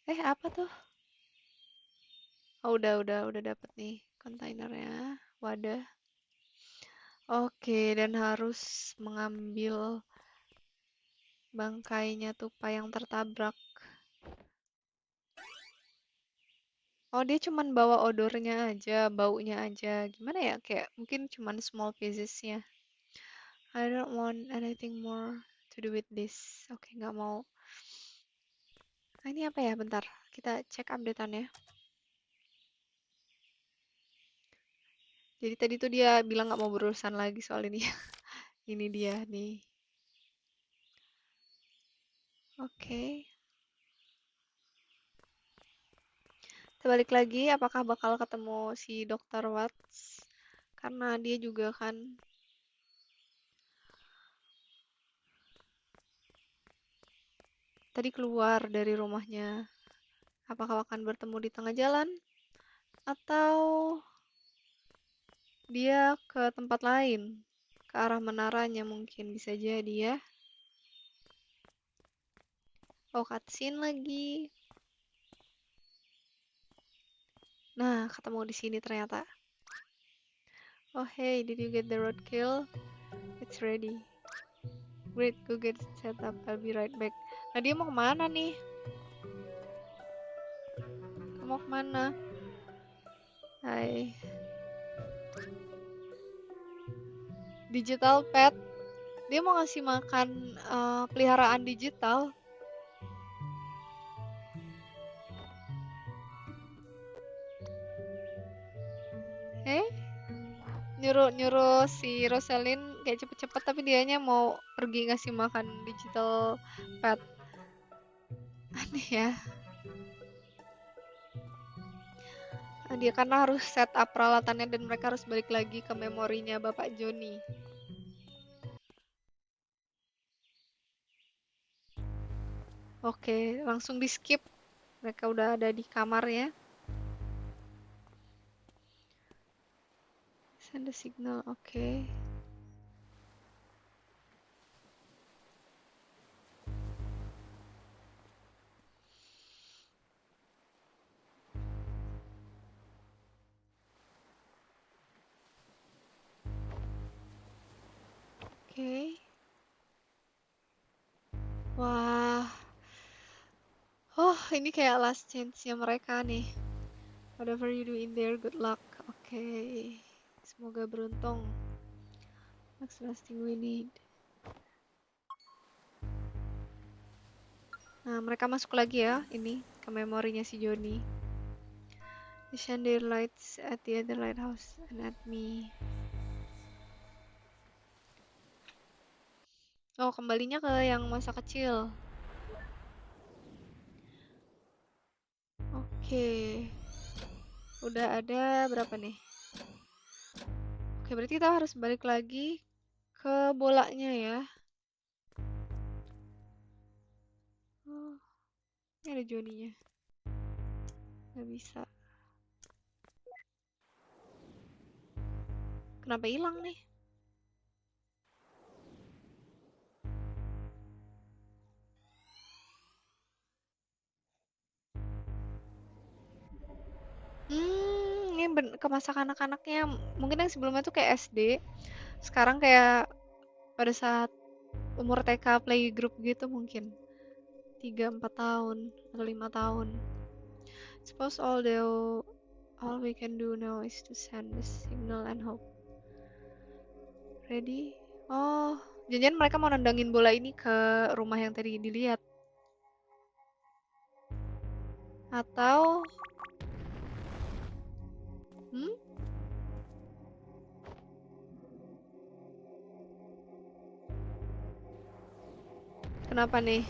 Apa tuh? Oh, udah dapet nih kontainernya, wadah. Oke, dan harus mengambil bangkainya tupai yang tertabrak. Oh, dia cuman bawa odornya aja, baunya aja. Gimana ya? Kayak mungkin cuman small piecesnya. I don't want anything more to do with this. Oke, nggak mau. Nah, ini apa ya? Bentar, kita cek updateannya. Jadi tadi tuh dia bilang nggak mau berurusan lagi soal ini. Ini dia nih. Oke. Kita balik lagi, apakah bakal ketemu si Dr. Watts? Karena dia juga kan tadi keluar dari rumahnya. Apakah akan bertemu di tengah jalan? Atau dia ke tempat lain, ke arah menaranya mungkin bisa jadi ya. Oh, cutscene lagi. Nah, ketemu di sini ternyata. Oh, hey, did you get the roadkill? It's ready. Great, go get set up. I'll be right back. Nah, dia mau kemana nih? Kamu mau kemana? Hai. Digital pet. Dia mau ngasih makan peliharaan digital. Nyuruh si Rosalind kayak cepet-cepet tapi dianya mau pergi ngasih makan digital pet. Aneh ya. Dia karena harus set up peralatannya dan mereka harus balik lagi ke memorinya Bapak Johnny. Oke, langsung di skip. Mereka udah ada di kamarnya. Send the signal, oke. Oke. Wah. Oh, ini kayak last chance-nya mereka nih. Whatever you do in there, good luck. Oke. Semoga beruntung. That's the last thing we need. Nah, mereka masuk lagi ya, ini ke memorinya si Johnny. The chandelier lights at the other lighthouse and at me. Oh, kembalinya ke yang masa kecil. Oke. Udah ada berapa nih? Oke, berarti kita harus balik lagi ke bolanya ya. Oh, ini ada Johnny-nya. Nggak bisa. Kenapa hilang nih? Ini ke masa kanak-kanaknya. Mungkin yang sebelumnya tuh kayak SD. Sekarang kayak pada saat umur TK playgroup gitu mungkin. 3-4 tahun atau 5 tahun. Suppose all we can do now is to send the signal and hope. Ready? Oh, jangan-jangan mereka mau nendangin bola ini ke rumah yang tadi dilihat. Atau kenapa nih?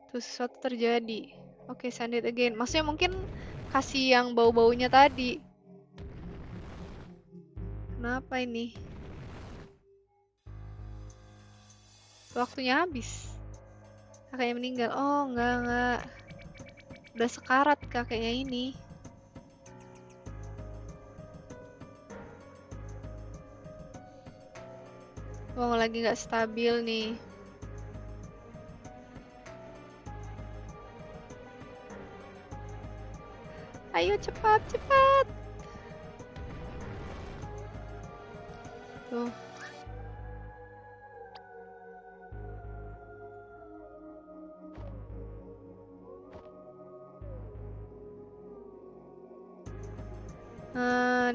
Tuh sesuatu terjadi. Oke, send it again. Maksudnya mungkin kasih yang bau-baunya tadi. Kenapa ini? Waktunya habis. Kakaknya meninggal. Oh, enggak. Udah sekarat kakeknya ini. Oh, lagi nggak stabil nih. Ayo cepat. Tuh.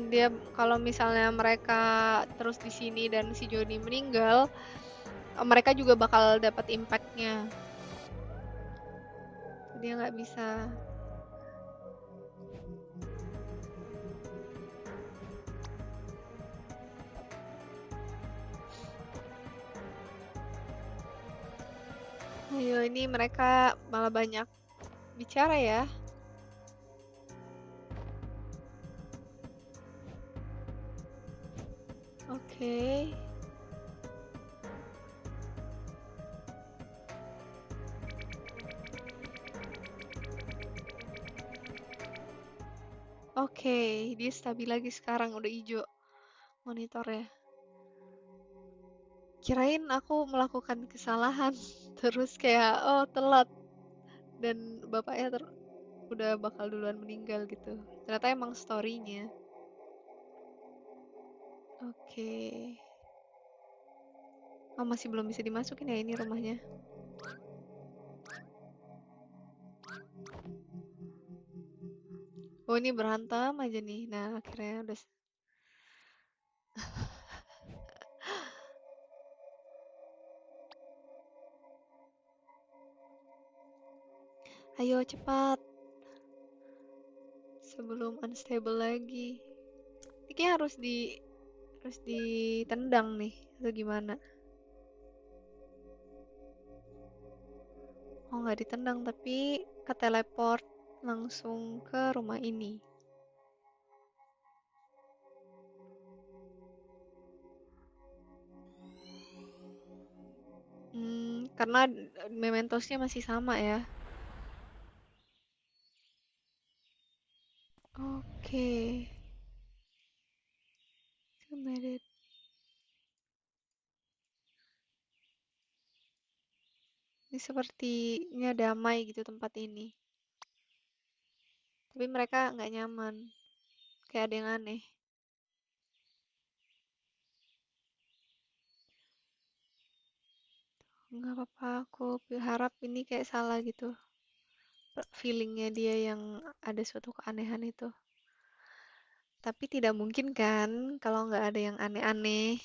Dia kalau misalnya mereka terus di sini dan si Joni meninggal, mereka juga bakal dapat impact-nya. Dia nggak bisa. Ayo, ini mereka malah banyak bicara ya. Oke. Oke, dia stabil lagi sekarang, udah hijau monitornya. Kirain aku melakukan kesalahan, terus kayak oh telat dan bapaknya udah bakal duluan meninggal gitu. Ternyata emang story-nya. Oke. Oh, masih belum bisa dimasukin ya ini rumahnya. Oh, ini berantem aja nih. Nah, akhirnya udah. Ayo cepat. Sebelum unstable lagi. Ini kayak harus ditendang nih atau gimana? Oh, nggak ditendang tapi ke teleport langsung ke rumah ini. Karena mementosnya masih sama ya. Oke. Committed. Ini sepertinya damai gitu tempat ini. Tapi mereka nggak nyaman. Kayak ada yang aneh. Nggak apa-apa, aku harap ini kayak salah gitu. Feelingnya dia yang ada suatu keanehan itu. Tapi tidak mungkin kan kalau nggak ada yang aneh-aneh.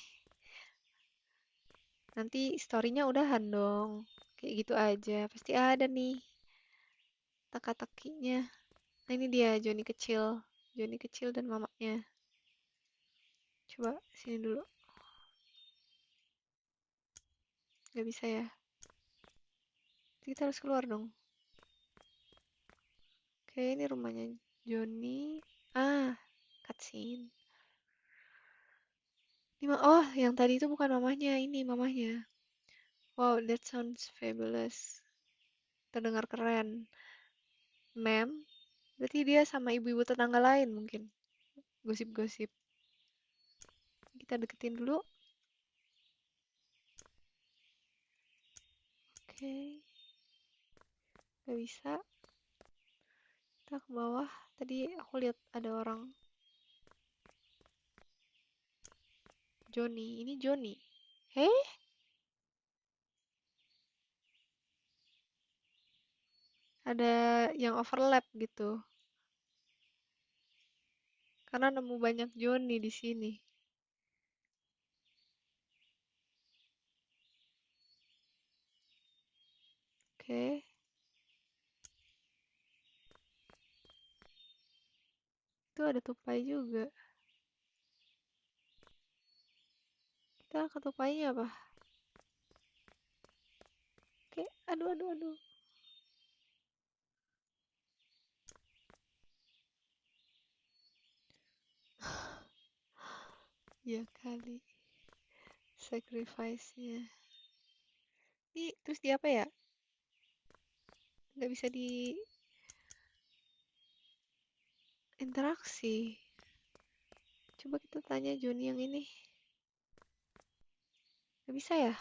Nanti story-nya udahan dong. Kayak gitu aja. Pasti ada nih teka-tekinya. Nah ini dia Johnny kecil. Johnny kecil dan mamanya. Coba sini dulu. Nggak bisa ya. Kita harus keluar dong. Oke, ini rumahnya Johnny. Ah, cutscene. Oh, yang tadi itu bukan mamahnya, ini mamahnya. Wow, that sounds fabulous. Terdengar keren. Ma'am, berarti dia sama ibu-ibu tetangga lain mungkin. Gosip-gosip. Kita deketin dulu. Oke, gak bisa. Kita ke bawah. Tadi aku lihat ada orang. Johnny, ini Johnny. Hei, ada yang overlap gitu. Karena nemu banyak Johnny di sini. Oke, itu ada tupai juga. Kita ke tupainya apa? Oke, aduh, aduh, aduh. Ya kali. Sacrifice-nya. Ini terus di apa ya? Nggak bisa di interaksi. Coba kita tanya Johnny yang ini. Nggak bisa ya?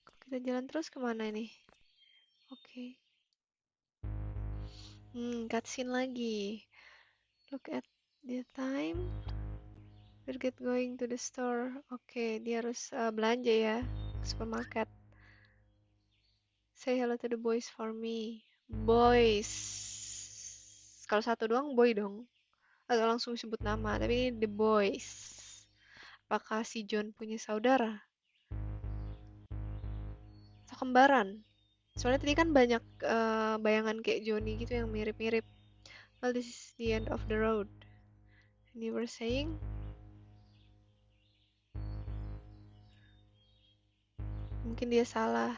Kalau kita jalan terus kemana ini? Oke. Cutscene lagi. Look at the time. We'll get going to the store. Oke, dia harus belanja ya. Supermarket. Say hello to the boys for me. Boys. Kalau satu doang boy dong. Atau langsung sebut nama. Tapi ini the boys. Apakah si John punya saudara? Atau kembaran? Soalnya tadi kan banyak bayangan kayak Johnny gitu yang mirip-mirip. Well, this is the end of the road. And you were saying? Mungkin dia salah.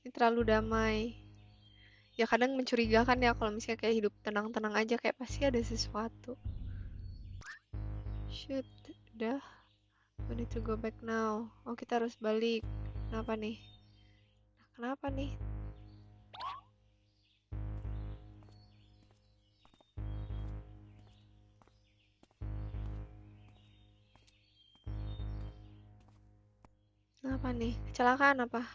Ini terlalu damai. Ya kadang mencurigakan ya kalau misalnya kayak hidup tenang-tenang aja kayak pasti ada sesuatu. Shoot, udah. We need to go back now. Oh, kita harus balik. Kenapa nih? Kenapa nih? Apa nih? Kecelakaan apa?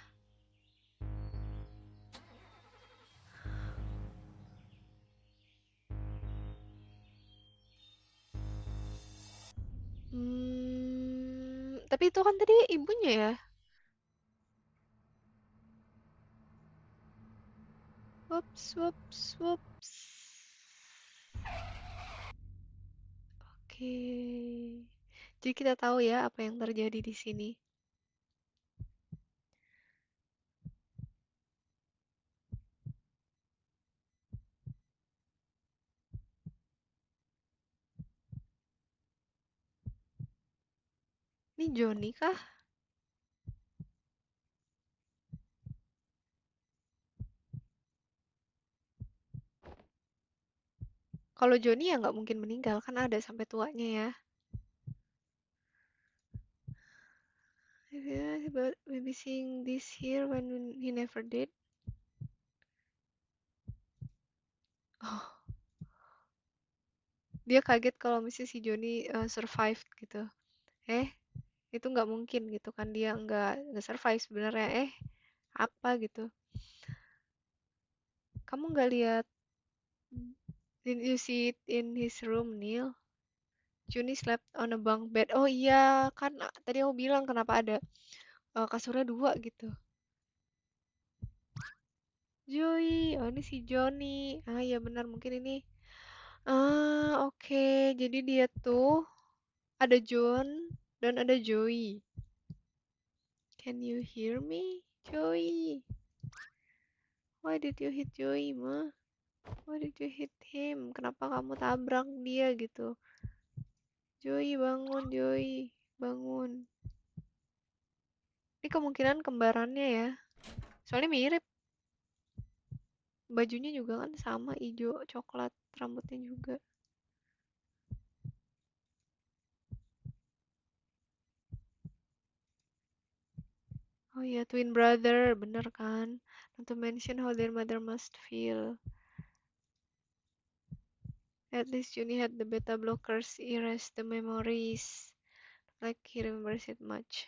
Tapi itu kan tadi ibunya ya? Whoops, whoops, whoops. Oke. Jadi kita tahu ya apa yang terjadi di sini. Ini Johnny kah? Kalau Johnny ya nggak mungkin meninggal, kan ada sampai tuanya ya. Yeah, but maybe seeing this here when he never did. Oh, dia kaget kalau misalnya si Johnny survive gitu. Eh, itu nggak mungkin gitu kan, dia nggak survive sebenarnya. Apa gitu? Kamu nggak lihat? Did you see it in his room, Neil? Johnny slept on a bunk bed. Oh iya, kan tadi aku bilang kenapa ada kasurnya dua gitu. Joey, oh ini si Johnny. Ah iya benar, mungkin ini. Oke. Jadi dia tuh ada John dan ada Joey. Can you hear me, Joey? Why did you hit Joey, Ma? Why did you hit him? Kenapa kamu tabrak dia gitu? Joey bangun, Joey bangun. Ini kemungkinan kembarannya ya. Soalnya mirip. Bajunya juga kan sama, hijau, coklat, rambutnya juga. Oh iya, twin brother, bener kan? Not to mention how their mother must feel. At least Juni had the beta blockers erase the memories. Like he remembers it much.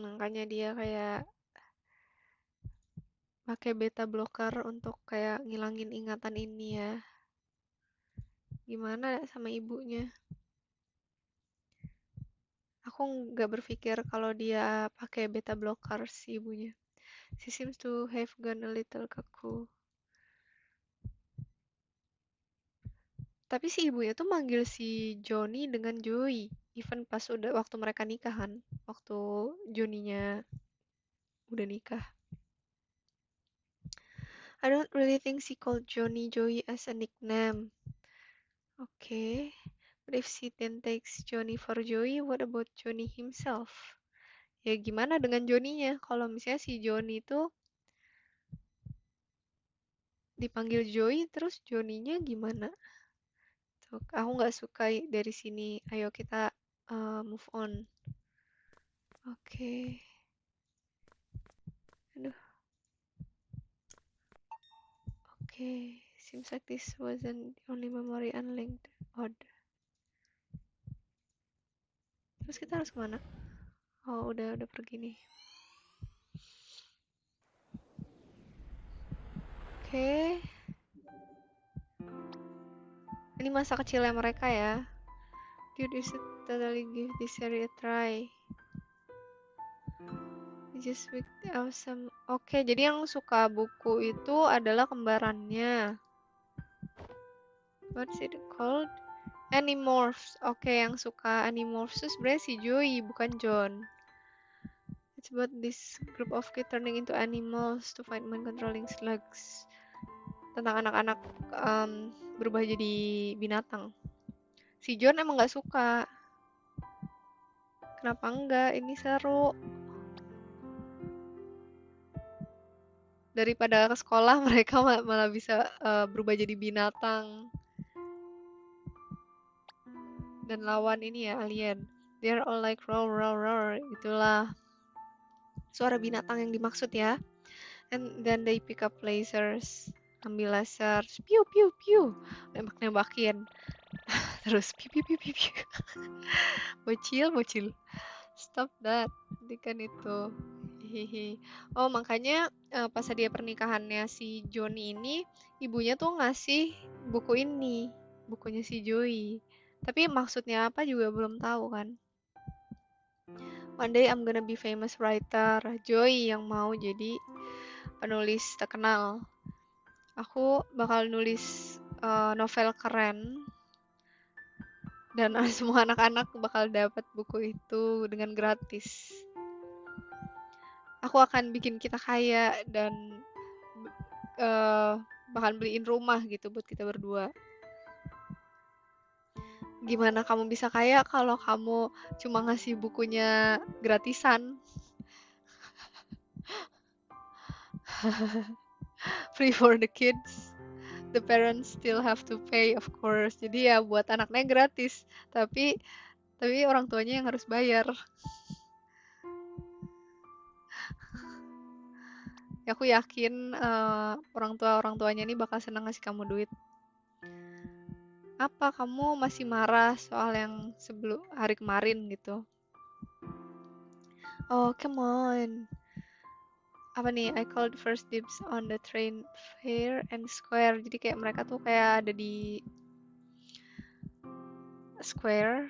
Makanya dia kayak pakai beta blocker untuk kayak ngilangin ingatan ini ya. Gimana sama ibunya? Aku nggak berpikir kalau dia pakai beta blocker si ibunya. She seems to have gone a little kaku. Tapi si ibunya tuh manggil si Johnny dengan Joey. Even pas udah waktu mereka nikahan. Waktu Johnny-nya udah nikah. I don't really think she called Johnny Joey as a nickname. Okay. But if she then takes Johnny for Joey, what about Johnny himself? Ya gimana dengan Johnny-nya? Kalau misalnya si Johnny itu dipanggil Joey, terus Johnny-nya gimana? Tuh, aku nggak suka dari sini. Ayo kita move on. Oke. Aduh. Oke. Seems like this wasn't the only memory unlinked. Odd. Terus kita harus kemana? Oh, udah pergi nih. Oke. Ini masa kecilnya mereka ya. Dude, you should totally give this series a try. Just with awesome. Oke, jadi yang suka buku itu adalah kembarannya. What's it called? Animorphs. Oke, yang suka Animorphs itu sebenarnya si Joey, bukan John. It's about this group of kids turning into animals to fight mind-controlling slugs. Tentang anak-anak berubah jadi binatang. Si John emang nggak suka. Kenapa enggak? Ini seru. Daripada ke sekolah mereka malah bisa berubah jadi binatang. Dan lawan ini ya alien. They're all like roar roar roar. Itulah suara binatang yang dimaksud ya. And then they pick up lasers. Ambil laser. Piu piu piu. Nembak-nembakin. Terus piu piu piu piu piu. Bocil. Stop that. Hentikan itu. Hihihi. Oh, makanya pas hadiah pernikahannya si Joni ini, ibunya tuh ngasih buku ini, bukunya si Joey. Tapi maksudnya apa juga belum tahu kan. One day I'm gonna be famous writer. Joey yang mau jadi penulis terkenal. Aku bakal nulis novel keren dan semua anak-anak bakal dapat buku itu dengan gratis. Aku akan bikin kita kaya dan bahkan beliin rumah gitu buat kita berdua. Gimana kamu bisa kaya kalau kamu cuma ngasih bukunya gratisan? Free for the kids. The parents still have to pay, of course. Jadi ya buat anaknya gratis, tapi orang tuanya yang harus bayar. Ya, aku yakin orang tuanya ini bakal senang ngasih kamu duit. Apa kamu masih marah soal yang sebelum hari kemarin gitu? Oh, come on. Apa nih? I called first dibs on the train fair and square. Jadi kayak mereka tuh kayak ada di square,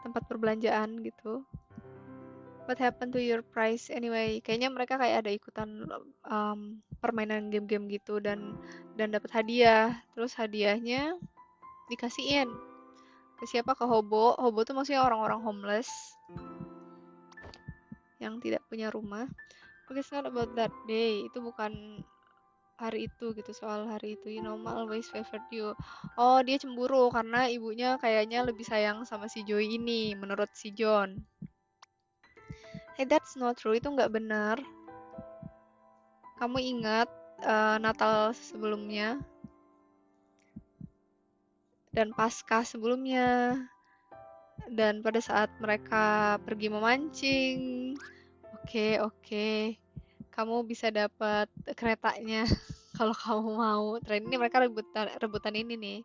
tempat perbelanjaan gitu. What happened to your prize anyway? Kayaknya mereka kayak ada ikutan permainan game-game gitu dan dapat hadiah. Terus hadiahnya dikasihin ke siapa? Ke hobo. Hobo tuh maksudnya orang-orang homeless yang tidak punya rumah. But it's not about that day. Itu bukan hari itu gitu, soal hari itu. You know, Ma always favored you. Oh, dia cemburu karena ibunya kayaknya lebih sayang sama si Joey ini menurut si John. Hey, that's not true. Itu nggak benar. Kamu ingat Natal sebelumnya dan Paskah sebelumnya dan pada saat mereka pergi memancing. Oke. Kamu bisa dapat keretanya kalau kamu mau. Tren ini mereka rebutan ini nih.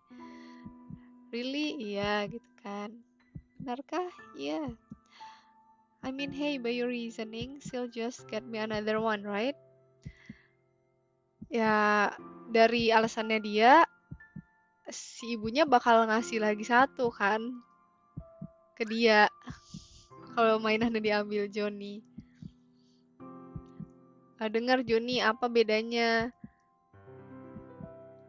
Really? Iya, gitu kan. Benarkah? Iya. I mean, hey, by your reasoning, she'll just get me another one, right? Ya, dari alasannya dia, si ibunya bakal ngasih lagi satu kan ke dia kalau mainannya diambil Johnny. Dengar Johnny, apa bedanya?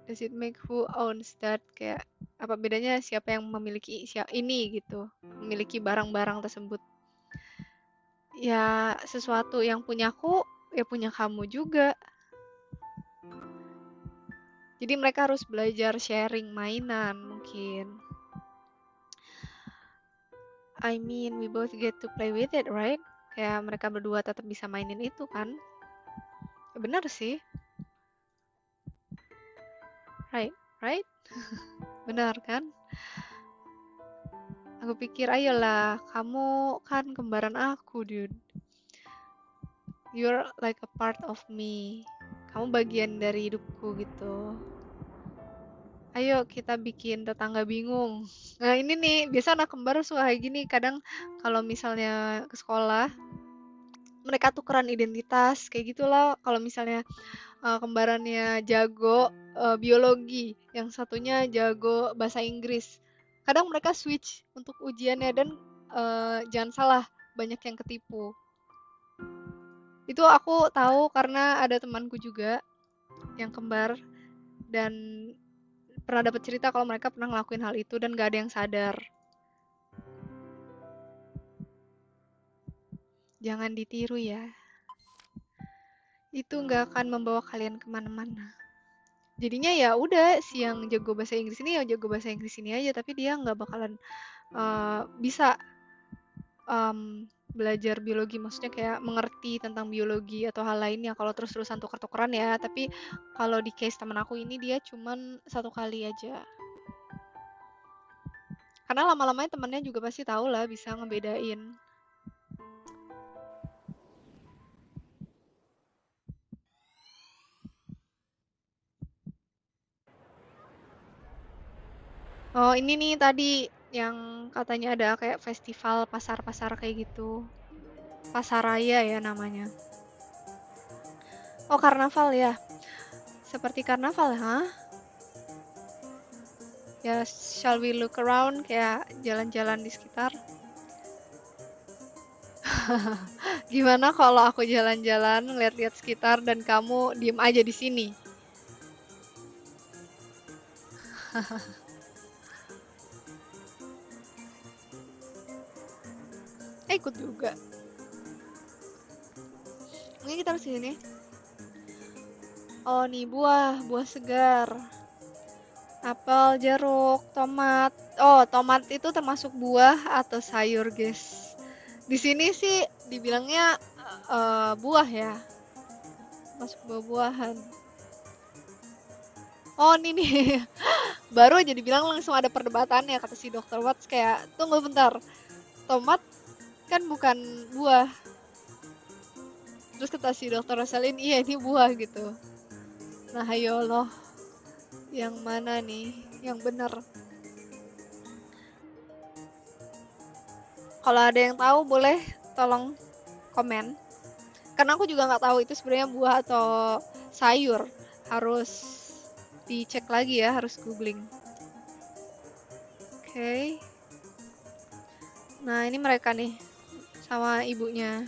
Does it make who owns that? Kayak apa bedanya siapa yang memiliki ini gitu, memiliki barang-barang tersebut? Ya, sesuatu yang punyaku ya punya kamu juga. Jadi mereka harus belajar sharing mainan mungkin. I mean, we both get to play with it, right? Kayak mereka berdua tetap bisa mainin itu kan? Bener sih. Right? Benar kan? Aku pikir, ayolah, kamu kan kembaran aku, dude. You're like a part of me. Kamu bagian dari hidupku gitu. Ayo kita bikin tetangga bingung. Nah ini nih, biasa anak kembar suka kayak gini. Kadang kalau misalnya ke sekolah, mereka tukeran identitas. Kayak gitulah kalau misalnya kembarannya jago biologi, yang satunya jago bahasa Inggris. Kadang mereka switch untuk ujiannya dan jangan salah, banyak yang ketipu. Itu aku tahu karena ada temanku juga yang kembar dan pernah dapat cerita kalau mereka pernah ngelakuin hal itu dan gak ada yang sadar. Jangan ditiru ya. Itu gak akan membawa kalian kemana-mana. Jadinya ya udah si yang jago bahasa Inggris ini ya jago bahasa Inggris ini aja, tapi dia nggak bakalan bisa belajar biologi, maksudnya kayak mengerti tentang biologi atau hal lainnya kalau terus-terusan tuker-tukeran ya. Tapi kalau di case temen aku ini dia cuman 1 kali aja. Karena lama-lamanya temennya juga pasti tahu lah bisa ngebedain. Oh ini nih tadi yang katanya ada kayak festival pasar-pasar kayak gitu. Pasar raya ya namanya. Oh, karnaval ya. Seperti karnaval, ha? Ya, shall we look around kayak jalan-jalan di sekitar? Gimana kalau aku jalan-jalan, lihat-lihat sekitar dan kamu diem aja di sini? Ikut juga. Mungkin kita harus sini. Oh, nih buah segar. Apel, jeruk, tomat. Oh, tomat itu termasuk buah atau sayur, guys? Di sini sih dibilangnya buah ya, masuk buah-buahan. Oh, ini nih. Baru aja dibilang langsung ada perdebatannya, kata si Dr. Watts kayak, tunggu bentar, tomat kan bukan buah. Terus kata si Dr. Rosalin, iya ini buah gitu. Nah, ayo loh, yang mana nih yang bener? Kalau ada yang tahu boleh tolong komen. Karena aku juga nggak tahu itu sebenarnya buah atau sayur. Harus dicek lagi ya, harus googling. Oke. Nah, ini mereka nih sama ibunya.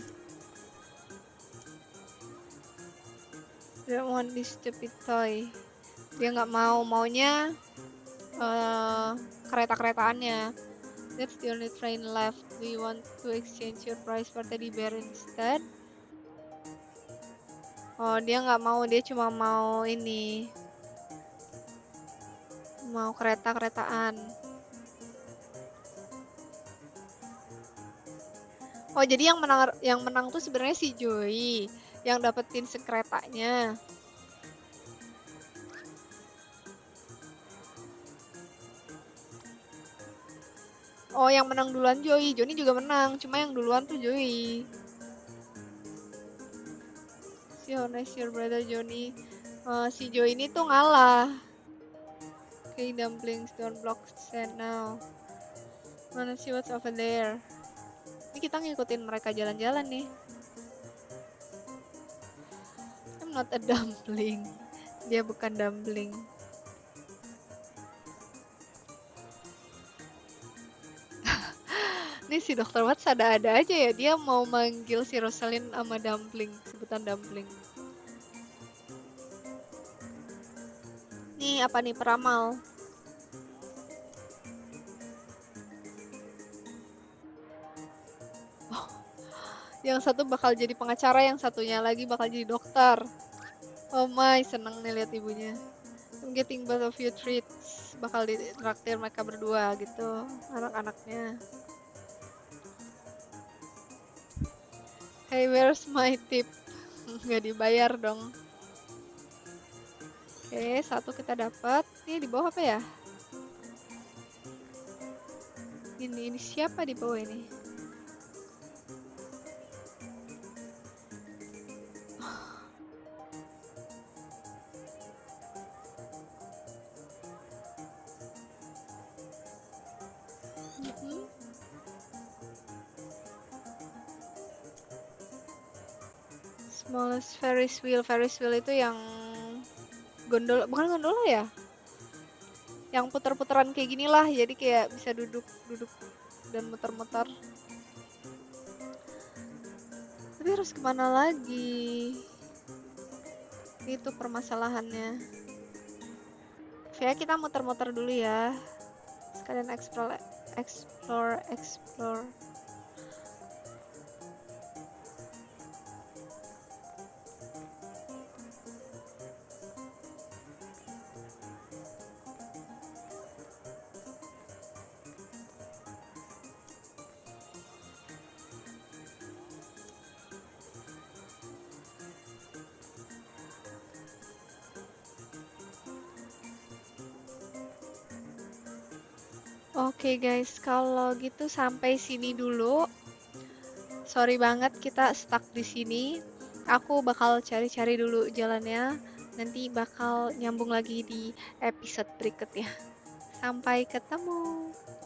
Don't want this stupid toy. Dia nggak maunya kereta-keretaannya. That's the only train left. Do you want to exchange your prize for teddy bear instead? Oh, dia nggak mau, dia cuma mau ini. Mau kereta-keretaan. Oh, jadi yang menang tuh sebenarnya si Joey yang dapetin sekretanya. Oh, yang menang duluan Joey. Johnny juga menang, cuma yang duluan tuh Joey. Si Honest your brother Johnny. Si Joey ini tuh ngalah. Okay, dumplings don't block stand now. Wanna see what's over there? Ini kita ngikutin mereka jalan-jalan nih. I'm not a dumpling. Dia bukan dumpling. Ini si Dr. Watts ada-ada aja ya. Dia mau manggil si Rosalind sama dumpling. Sebutan dumpling. Nih apa nih, peramal. Oh, yang satu bakal jadi pengacara, yang satunya lagi bakal jadi dokter. Oh my, seneng nih lihat ibunya. I'm getting both of you treats. Bakal ditraktir mereka berdua gitu, anak-anaknya. Hey, where's my tip? Nggak dibayar dong. Oke, satu kita dapat. Ini di bawah apa ya? Ini siapa di bawah ini? Smallest Ferris wheel. Ferris wheel itu yang gondola, bukan gondola ya? Yang puter-puteran kayak gini lah, jadi kayak bisa duduk dan muter-muter. Tapi harus kemana lagi? Itu permasalahannya. Ya kita muter-muter dulu ya. Sekalian explore. Oke guys, kalau gitu sampai sini dulu. Sorry banget kita stuck di sini. Aku bakal cari-cari dulu jalannya. Nanti bakal nyambung lagi di episode berikutnya. Sampai ketemu.